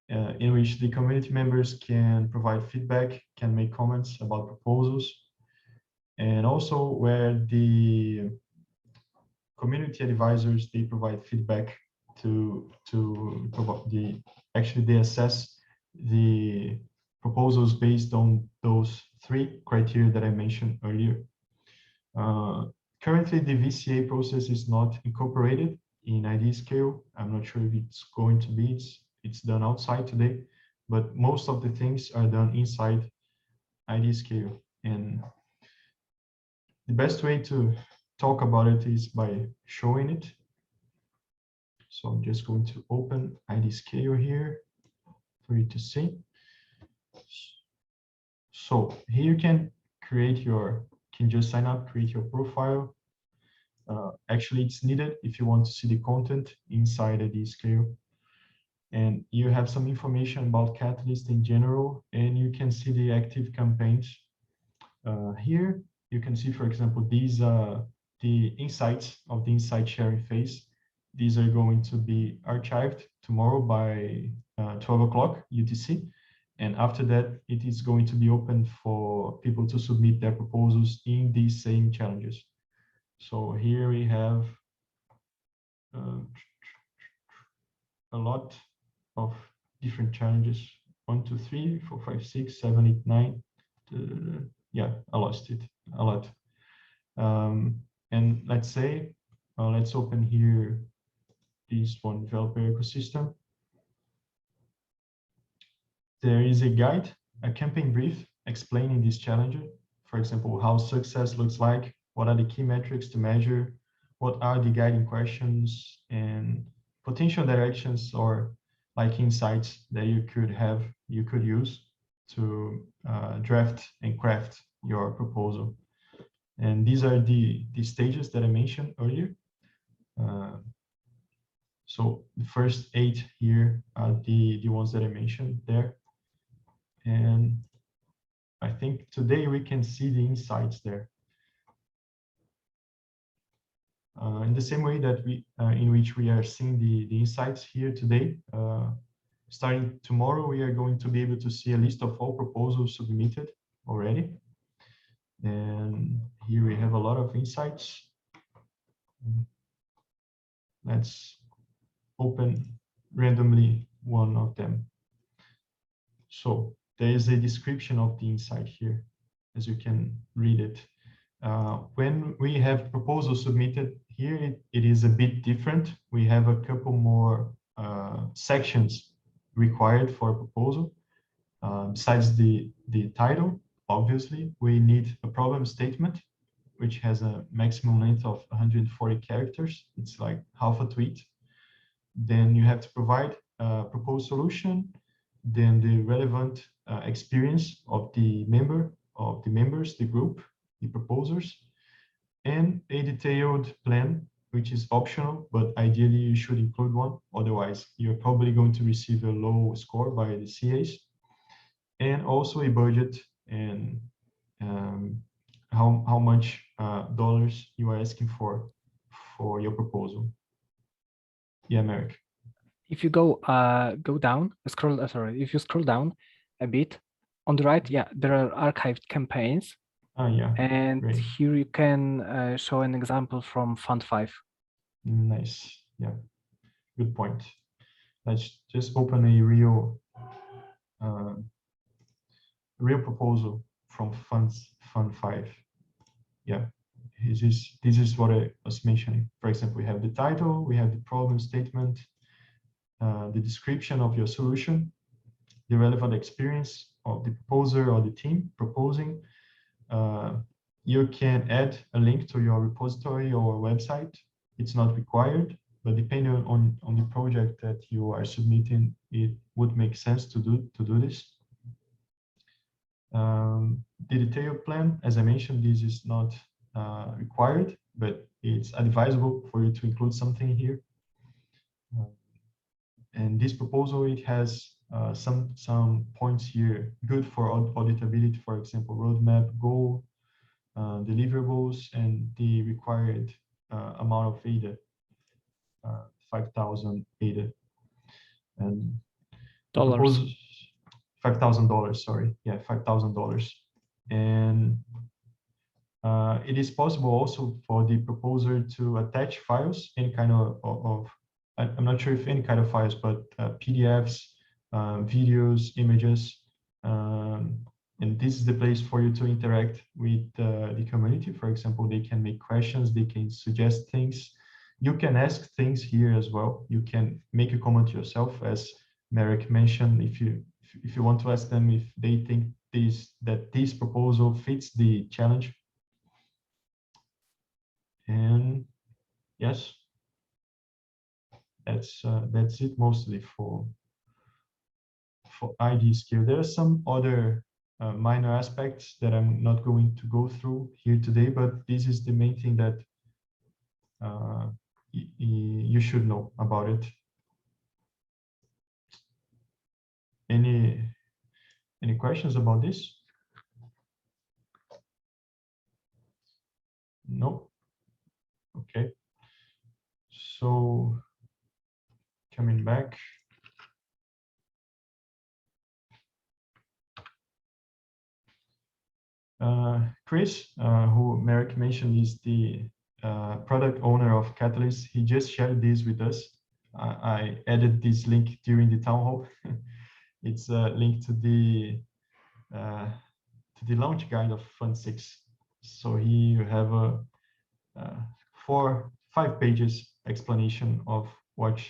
in which the community members can provide feedback, can make comments about proposals, and also where the community advisors, they provide feedback to actually they assess the proposals based on those 3 criteria that I mentioned earlier. Currently, the VCA process is not incorporated in IdeaScale. I'm not sure if it's going to be. It's done outside today, but most of the things are done inside IdeaScale. And the best way to talk about it is by showing it. So I'm just going to open IdeaScale here for you to see. So here you can just sign up, create your profile. Actually, it's needed if you want to see the content inside IdeaScale. And you have some information about Catalyst in general, and you can see the active campaigns. Here, you can see, for example, these are the insights of the insight sharing phase. These are going to be archived tomorrow by 12 o'clock UTC. And after that, it is going to be open for people to submit their proposals in these same challenges. So here we have a lot of different challenges. 1, 2, 3, 4, 5, 6, 7, 8, 9. Yeah, I lost it a lot. And let's say, let's open here this one developer ecosystem. There is a guide, a campaign brief explaining this challenge. For example, how success looks like, what are the key metrics to measure, what are the guiding questions and potential directions or like insights that you could use to draft and craft your proposal. And these are the stages that I mentioned earlier. So the first 8 here are the ones that I mentioned there. And I think today we can see the insights there. In the same way that in which we are seeing the insights here today, starting tomorrow, we are going to be able to see a list of all proposals submitted already. And here we have a lot of insights. Let's open randomly one of them. So there is a description of the insight here, as you can read it. When we have proposals submitted here, it is a bit different. We have a couple more sections required for a proposal. Besides the title, obviously, we need a problem statement, which has a maximum length of 140 characters. It's like half a tweet. Then you have to provide a proposed solution, then the relevant experience of the members, the group, the proposers, and a detailed plan, which is optional, but ideally you should include one. Otherwise, you're probably going to receive a low score by the CAs. And also a budget and how much dollars you are asking for your proposal. Yeah, Merrick. If you go down, scroll, sorry, if you scroll down a bit on the right, yeah, there are archived campaigns. Yeah, and great. here you can show an example from Fund 5. Nice, yeah, good point. Let's just open a real proposal from Fund 5. Yeah, this is what I was mentioning. For example, we have the title, we have the problem statement, the description of your solution, the relevant experience of the proposer or the team proposing. You can add a link to your repository or website. It's not required, but depending on the project that you are submitting, it would make sense to do this. The detailed plan, as I mentioned, this is not required, but it's advisable for you to include something here. And this proposal, it has some points here good for auditability, for example, roadmap, goal, deliverables, and the required amount of ADA, 5,000 ADA. And $5,000, sorry. Yeah, $5,000. And it is possible also for the proposer to attach files, any kind of I'm not sure if any kind of files, but PDFs, videos, images, and this is the place for you to interact with the community. For example, they can make questions, they can suggest things. You can ask things here as well. You can make a comment yourself, as Merrick mentioned, if you want to ask them if they think that this proposal fits the challenge. And yes, that's it mostly for IdeaScale. There are some other minor aspects that I'm not going to go through here today, but this is the main thing that you should know about it. Any questions about this? No? Okay. So coming back. Chris, who Merrick mentioned, is the product owner of Catalyst. He just shared this with us. I added this link during the town hall. It's a link to the launch guide of Fund 6. So here you have a 5 pages explanation of what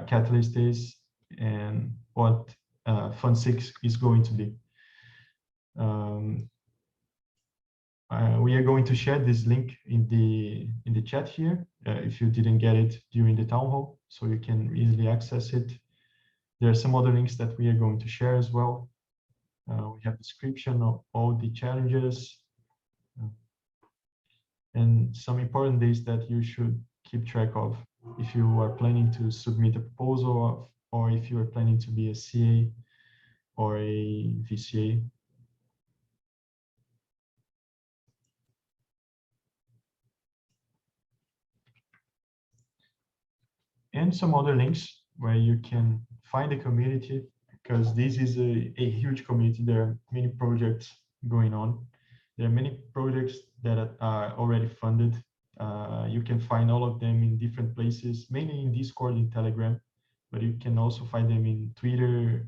Catalyst is and what Fund 6 is going to be. We are going to share this link in the chat here if you didn't get it during the town hall, so you can easily access it. There are some other links that we are going to share as well. We have description of all the challenges and some important dates that you should keep track of if you are planning to submit a proposal, or if you are planning to be a CA or a VCA. And some other links where you can find the community, because this is a huge community. There are many projects going on. There are many projects that are already funded. You can find all of them in different places, mainly in Discord and Telegram, but you can also find them in Twitter,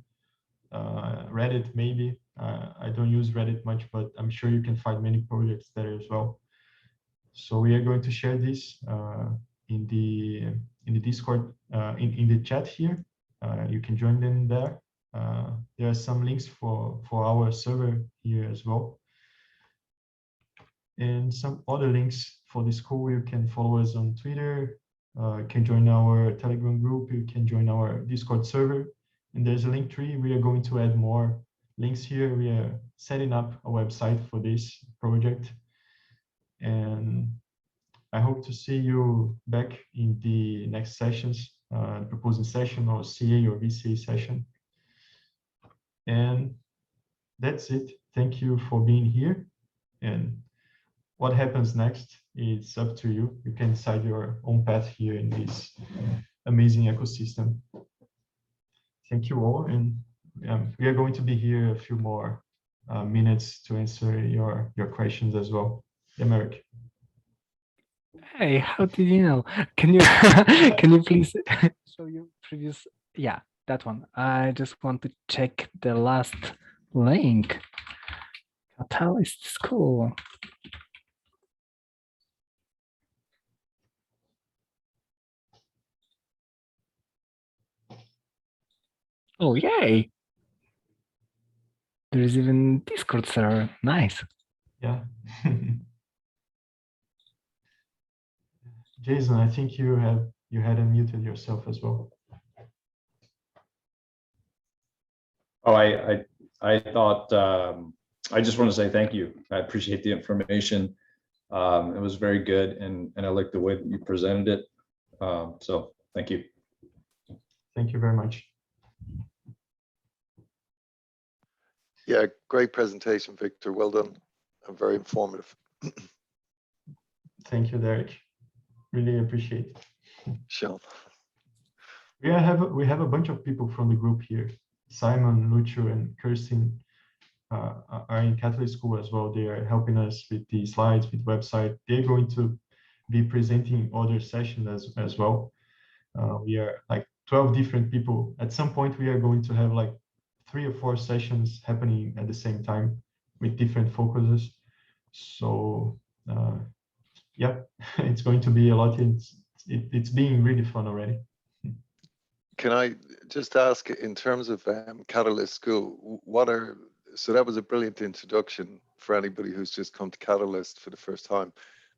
Reddit maybe. I don't use Reddit much, but I'm sure you can find many projects there as well. So we are going to share this in the Discord, in the chat here. You can join them there. There are some links for our server here as well, and some other links for the school. You can follow us on Twitter. You can join our Telegram group. You can join our Discord server, and there's a link tree. We are going to add more links here. We are setting up a website for this project, and I hope to see you back in the next sessions, proposing session or CA or VCA session. And that's it. Thank you for being here. And what happens next is up to you. You can decide your own path here in this amazing ecosystem. Thank you all. And we are going to be here a few more minutes to answer your questions as well. Yeah, Merrick. Hey, how did you know? Can you can you please show your previous? Yeah, that one. I just want to check the last link. Catalyst School. Oh, yay! There is even Discord server. Nice. Yeah. Jason, I think you had unmuted yourself as well. Oh, I thought I just want to say thank you. I appreciate the information. It was very good, and I like the way that you presented it. So thank you. Thank you very much. Yeah, great presentation, Victor. Well done and very informative. Thank you, Derek. Really appreciate it. Sean. We have a bunch of people from the group here. Simon, Lucio, and Kirsten are in Catalyst School as well. They are helping us with the slides, with website. They're going to be presenting other sessions as well. We are like 12 different people. At some point, we are going to have like 3 or 4 sessions happening at the same time with different focuses. So yeah, it's going to be a lot. It's being really fun already. Can I just ask, in terms of Catalyst School, so that was a brilliant introduction for anybody who's just come to Catalyst for the first time.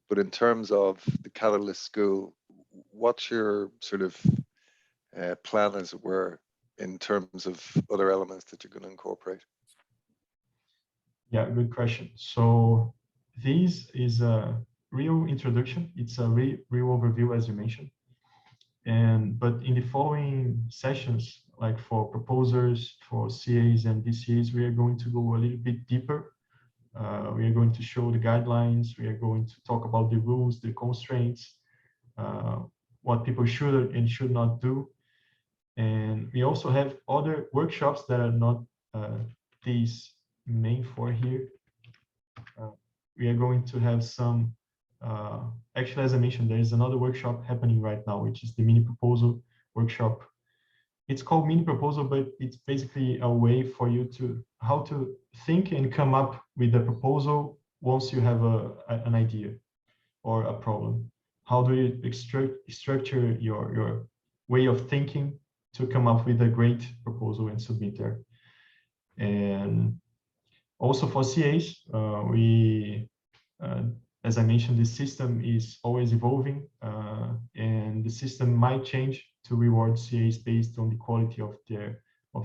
But in terms of the Catalyst School, what's your sort of plan, as it were, in terms of other elements that you're going to incorporate? Yeah, good question. So this is a real introduction. It's a real overview, as you mentioned. But in the following sessions, like for proposers, for CAs and DCAs, we are going to go a little bit deeper. We are going to show the guidelines. We are going to talk about the rules, the constraints, what people should and should not do. And we also have other workshops that are not these main 4 here. We are going to have some, actually, as I mentioned, there is another workshop happening right now, which is the mini proposal workshop. It's called mini proposal, but it's basically a way for you how to think and come up with a proposal once you have an idea or a problem. How do you structure your way of thinking to come up with a great proposal and submit there? And also for CAs, as I mentioned, the system is always evolving, and the system might change to reward CAs based on the quality of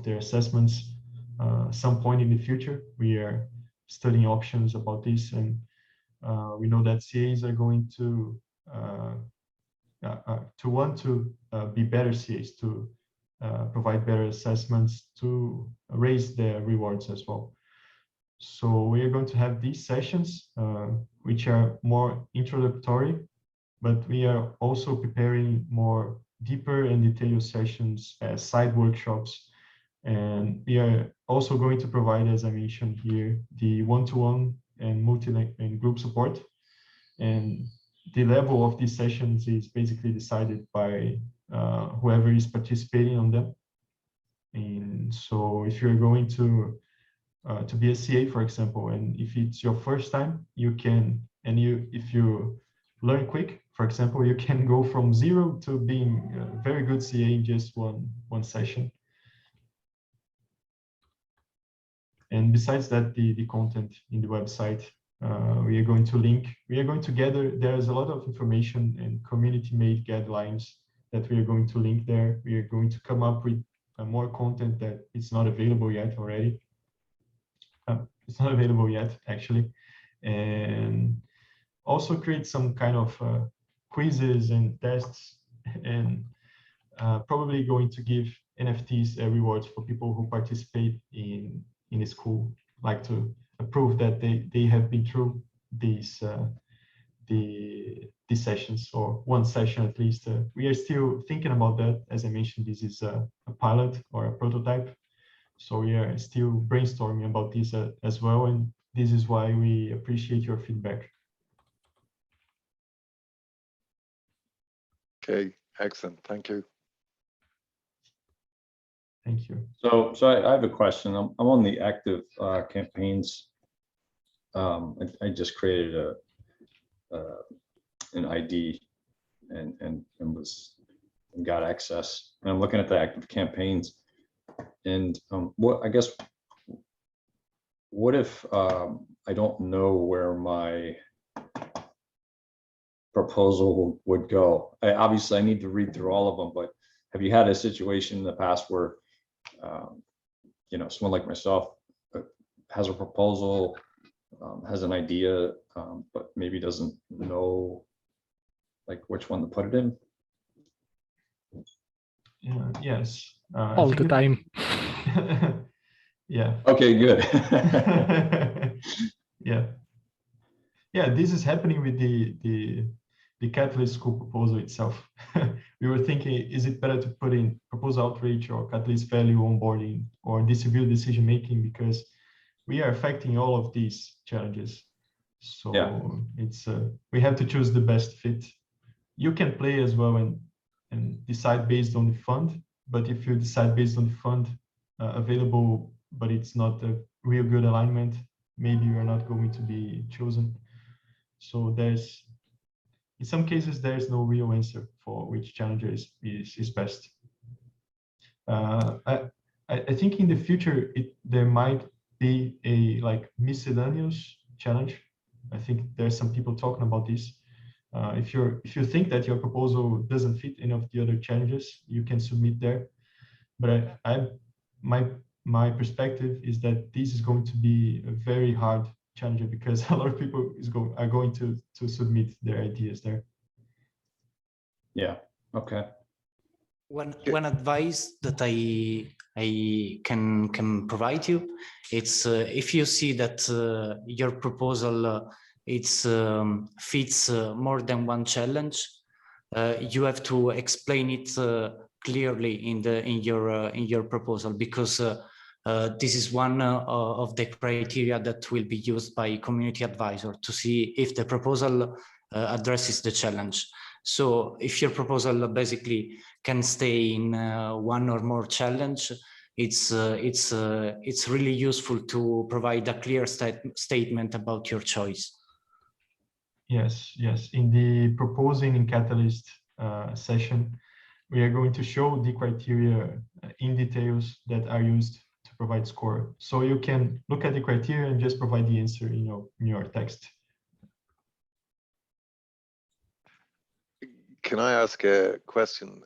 their assessments. Some point in the future, we are studying options about this, and we know that CAs are going to want to be better CAs, to provide better assessments, to raise their rewards as well. So we are going to have these sessions, which are more introductory, but we are also preparing more deeper and detailed sessions as side workshops. And we are also going to provide, as I mentioned here, the one-to-one and and group support. And the level of these sessions is basically decided by whoever is participating on them. And so if you're going to be a CA, for example, and if it's your first time, you can, if you learn quick, for example, you can go from 0 to being a very good CA in just one session. And besides that, the content in the website, we are going to gather, there's a lot of information and community-made guidelines that we are going to link there. We are going to come up with more content that is not available yet already. It's not available yet, actually. And also create some kind of quizzes and tests, and probably going to give NFTs rewards for people who participate in the school, like to prove that they have been through these sessions, or one session at least. We are still thinking about that. As I mentioned, this is a pilot or a prototype, so we are still brainstorming about this as well, and this is why we appreciate your feedback. Okay, excellent. Thank you. Thank you. So I have a question. I'm on the active campaigns. I just created an ID and got access. And I'm looking at the active campaigns. And what if I don't know where my proposal would go? Obviously, I need to read through all of them, but have you had a situation in the past where someone like myself has a proposal, has an idea, but maybe doesn't know like which one to put it in? Yes. All the time. Yeah. Okay, good. Yeah, this is happening with the Catalyst school proposal itself. We were thinking, is it better to put in proposal outreach or Catalyst value onboarding or distributed decision making, because we are affecting all of these challenges. So yeah, it's we have to choose the best fit. You can play as well and decide based on the fund, but if you decide based on the fund available, but it's not a real good alignment, maybe you are not going to be chosen. So there's, in some cases, there's no real answer for which challenger is best. I think in the future there might be a like miscellaneous challenge. I think there's some people talking about this. If you think that your proposal doesn't fit any of the other challenges, you can submit there. But my perspective is that this is going to be a very hard challenge, because a lot of people are going to submit their ideas there. Yeah. Okay. One advice that I can provide you, it's if you see that your proposal fits more than one challenge, you have to explain it clearly in your proposal, because this is one of the criteria that will be used by community advisor to see if the proposal addresses the challenge. So if your proposal basically can stay in one or more challenge, it's really useful to provide a clear statement about your choice. Yes. In the proposing in Catalyst session, we are going to show the criteria in details that are used to provide score. So you can look at the criteria and just provide the answer in your text. Can I ask a question?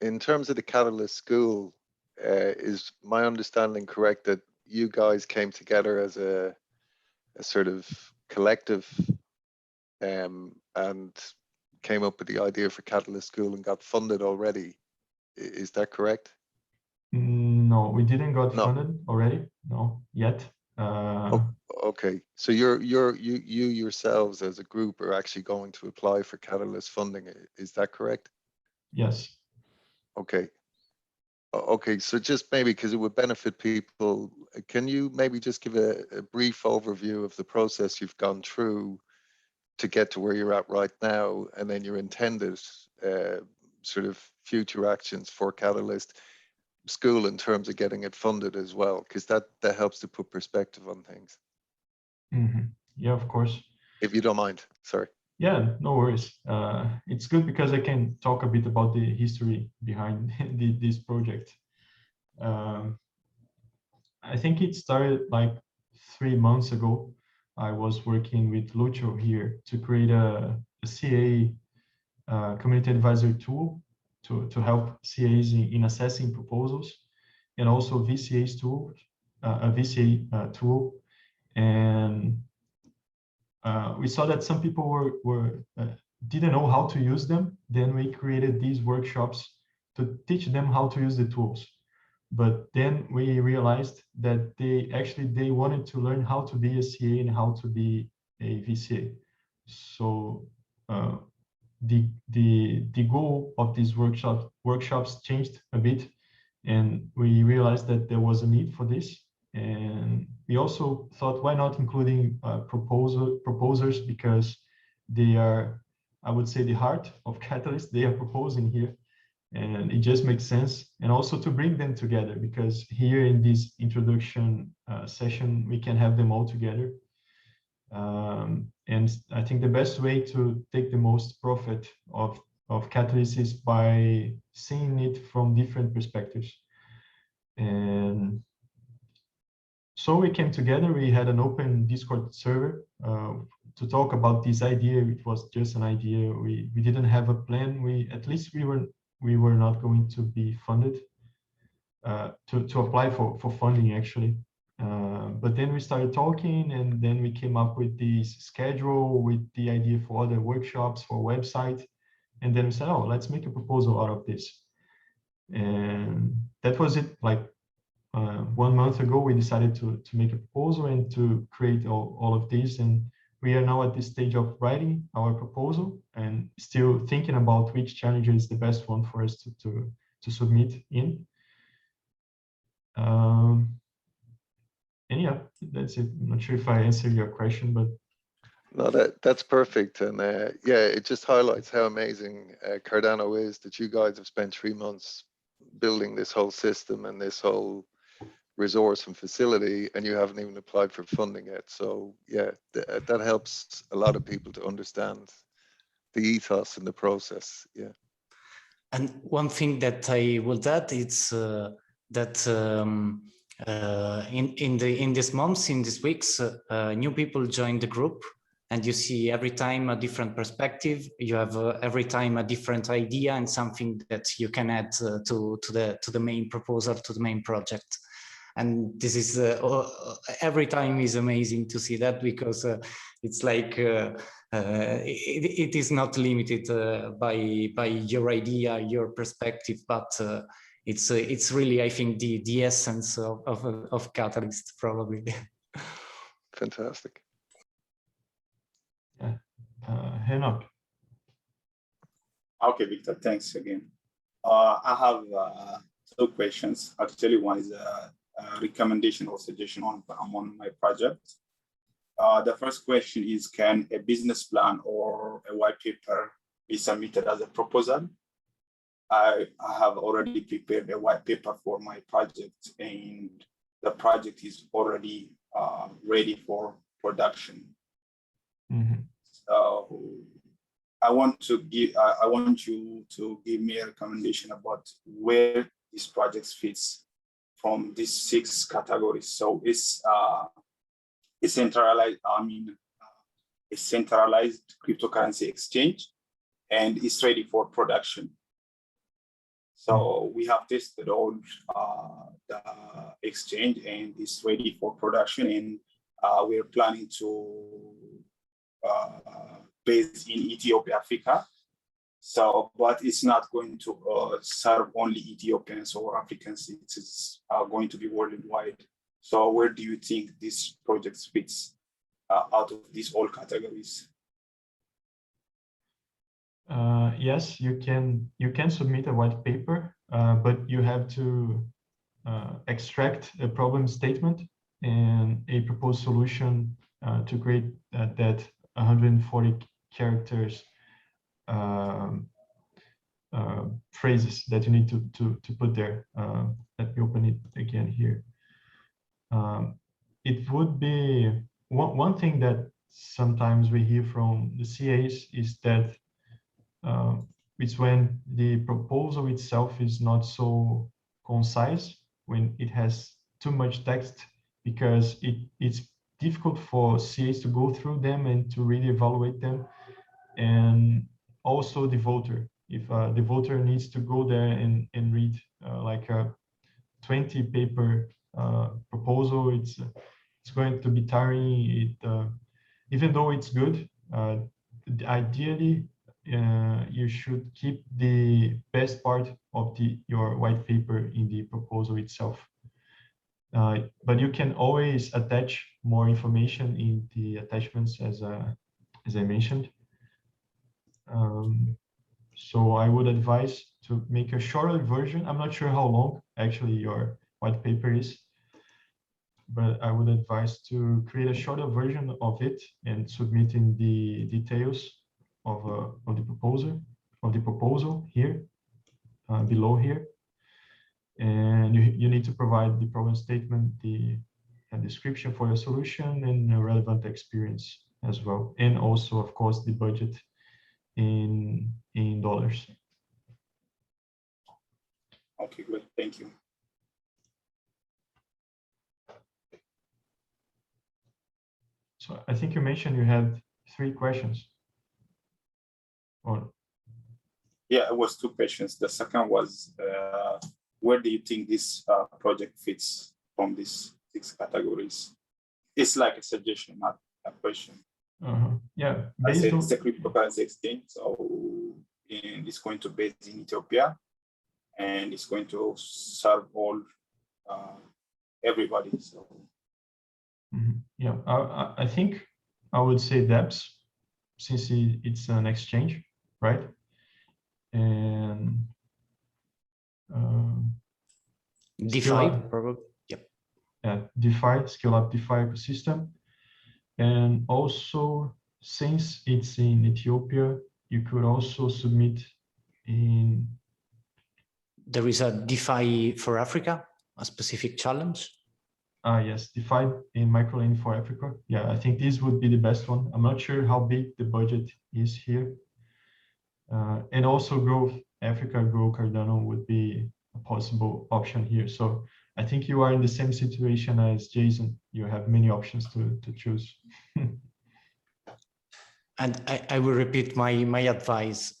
In terms of the Catalyst School, is my understanding correct that you guys came together as a sort of collective and came up with the idea for Catalyst School and got funded already? Is that correct? No, we didn't got funded already. No, yet. Okay, so you yourselves as a group are actually going to apply for Catalyst funding. Is that correct? Yes. Okay. Okay, so just maybe because it would benefit people, can you maybe just give a brief overview of the process you've gone through to get to where you're at right now, and then your intended sort of future actions for Catalyst School in terms of getting it funded as well, because that helps to put perspective on things. Mm-hmm. Yeah, of course. If you don't mind, sorry. Yeah, no worries. It's good because I can talk a bit about the history behind this project. I think it started like 3 months ago. I was working with Lucho here to create a CA community advisory tool to help CAs in assessing proposals, and also VCA's tool, a VCA tool. And we saw that some people didn't know how to use them. Then we created these workshops to teach them how to use the tools. But then we realized that they wanted to learn how to be a CA and how to be a VCA. So the goal of these workshops changed a bit, and we realized that there was a need for this. And we also thought, why not including proposers, because they are, I would say, the heart of Catalyst. They are proposing here, and it just makes sense. And also to bring them together, because here in this introduction session, we can have them all together. And I think the best way to take the most profit of Catalyst is by seeing it from different perspectives. And so we came together, we had an open Discord server to talk about this idea. It was just an idea. We didn't have a plan. At least we were not going to be funded to apply for funding, actually. But then we started talking, and then we came up with this schedule, with the idea for other workshops, for a website. And then we said, oh, let's make a proposal out of this. And that was it. Like 1 month ago, we decided to make a proposal and to create all of this. And we are now at this stage of writing our proposal and still thinking about which challenge is the best one for us to submit in. And yeah, that's it. I'm not sure if I answered your question, but no, that's perfect. And yeah, it just highlights how amazing Cardano is, that you guys have spent 3 months building this whole system and this whole resource and facility, and you haven't even applied for funding yet. So yeah, that helps a lot of people to understand the ethos and the process. Yeah. And one thing that I will add is that in these months, in these weeks, new people join the group, and you see every time a different perspective. You have every time a different idea and something that you can add to the main proposal, to the main project. And this is every time is amazing to see that, because it's like it is not limited by your idea, your perspective, but it's really, I think, the essence of Catalyst, probably. Fantastic. yeah. Henok. Okay, Victor, thanks again. I have 2 questions. Actually, one is a recommendation or suggestion on my project. The first question is, can a business plan or a white paper be submitted as a proposal? I have already prepared a white paper for my project, and the project is already ready for production. Mm-hmm. So I want you to give me a recommendation about where this project fits from these 6 categories. So it's centralized. A centralized cryptocurrency exchange, and it's ready for production. So we have tested all the exchange, and it's ready for production, and we're planning to base in Ethiopia, Africa. So, but it's not going to serve only Ethiopians or Africans. It's going to be worldwide. So where do you think this project fits out of these all categories? Yes, you can submit a white paper, but you have to extract a problem statement and a proposed solution to create that 140 characters phrases that you need to put there. Let me open it again here. It would be one thing that sometimes we hear from the CAs is that it's when the proposal itself is not so concise, when it has too much text, because it's difficult for CAs to go through them and to really evaluate them. And also the voter, if the voter needs to go there and read like a 20 paper proposal, it's going to be tiring. even though it's good, ideally you should keep the best part of your white paper in the proposal itself. But you can always attach more information in the attachments, as I mentioned. So I would advise to make a shorter version. I'm not sure how long actually your white paper is, but I would advise to create a shorter version of it and submit in the details of the proposal here, below here. And you need to provide the problem statement, the description for your solution, and a relevant experience as well. And also, of course, the budget in dollars. Okay, great. Thank you. So I think you mentioned you had 3 questions. Or Yeah, it was 2 questions. The second was, where do you think this project fits from these 6 categories? It's like a suggestion, not a question. Yeah, I based said on it's a cryptocurrency exchange, so it's going to be based in Ethiopia, and it's going to serve all everybody. So yeah, I think I would say dApps, since it's an exchange, right? And DeFi, probably. Yep. Yeah, DeFi, scale up DeFi ecosystem. And also, since it's in Ethiopia, you could also submit in. There is a DeFi for Africa, a specific challenge. Yes, DeFi in microlending for Africa. Yeah, I think this would be the best one. I'm not sure how big the budget is here. And also Growth Africa, Grow Cardano would be a possible option here. So I think you are in the same situation as Jason. You have many options to choose. And I will repeat my advice.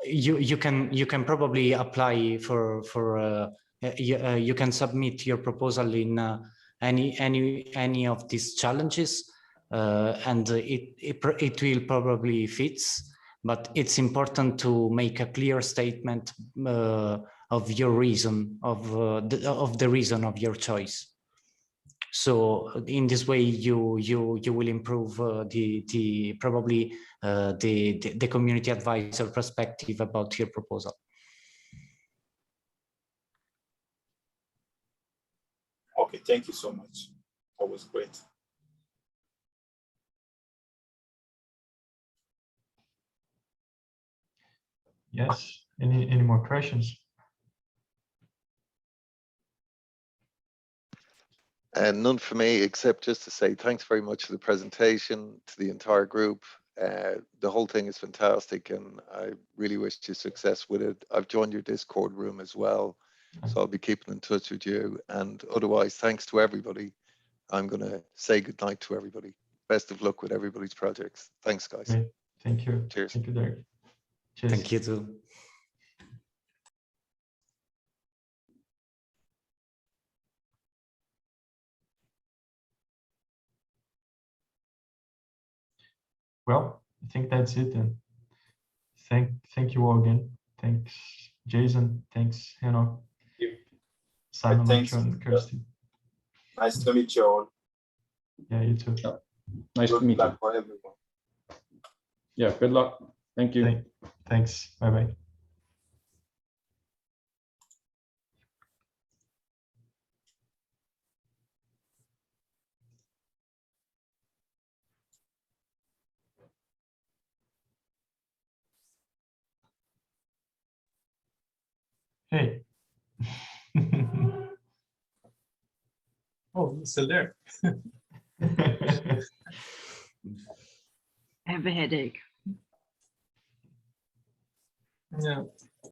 You can probably apply for you can submit your proposal in any of these challenges, and it will probably fits. But it's important to make a clear statement of your reason, of the reason of your choice. So in this way, you will improve probably the community advisor perspective about your proposal. okay, thank you so much. That was great. Yes. Any more questions? And none for me, except just to say thanks very much for the presentation, to the entire group. The whole thing is fantastic, and I really wish you success with it. I've joined your Discord room as well, so I'll be keeping in touch with you. And otherwise, thanks to everybody. I'm going to say goodnight to everybody. Best of luck with everybody's projects. Thanks, guys. Great. Thank you. Cheers. Thank you, Derek. Cheers. Thank you too. Well, I think that's it then. Thank you all again. Thanks, Jason. Thanks, Hannah. Simon, Thanks. Lucho, and Kirsty. Nice to meet you all. Yeah, you too. Nice to meet Good luck you. for everyone. Yeah, good luck. Thank you. Thanks. Bye-bye. Hey. Oh, it's still there. I have a headache. Yeah.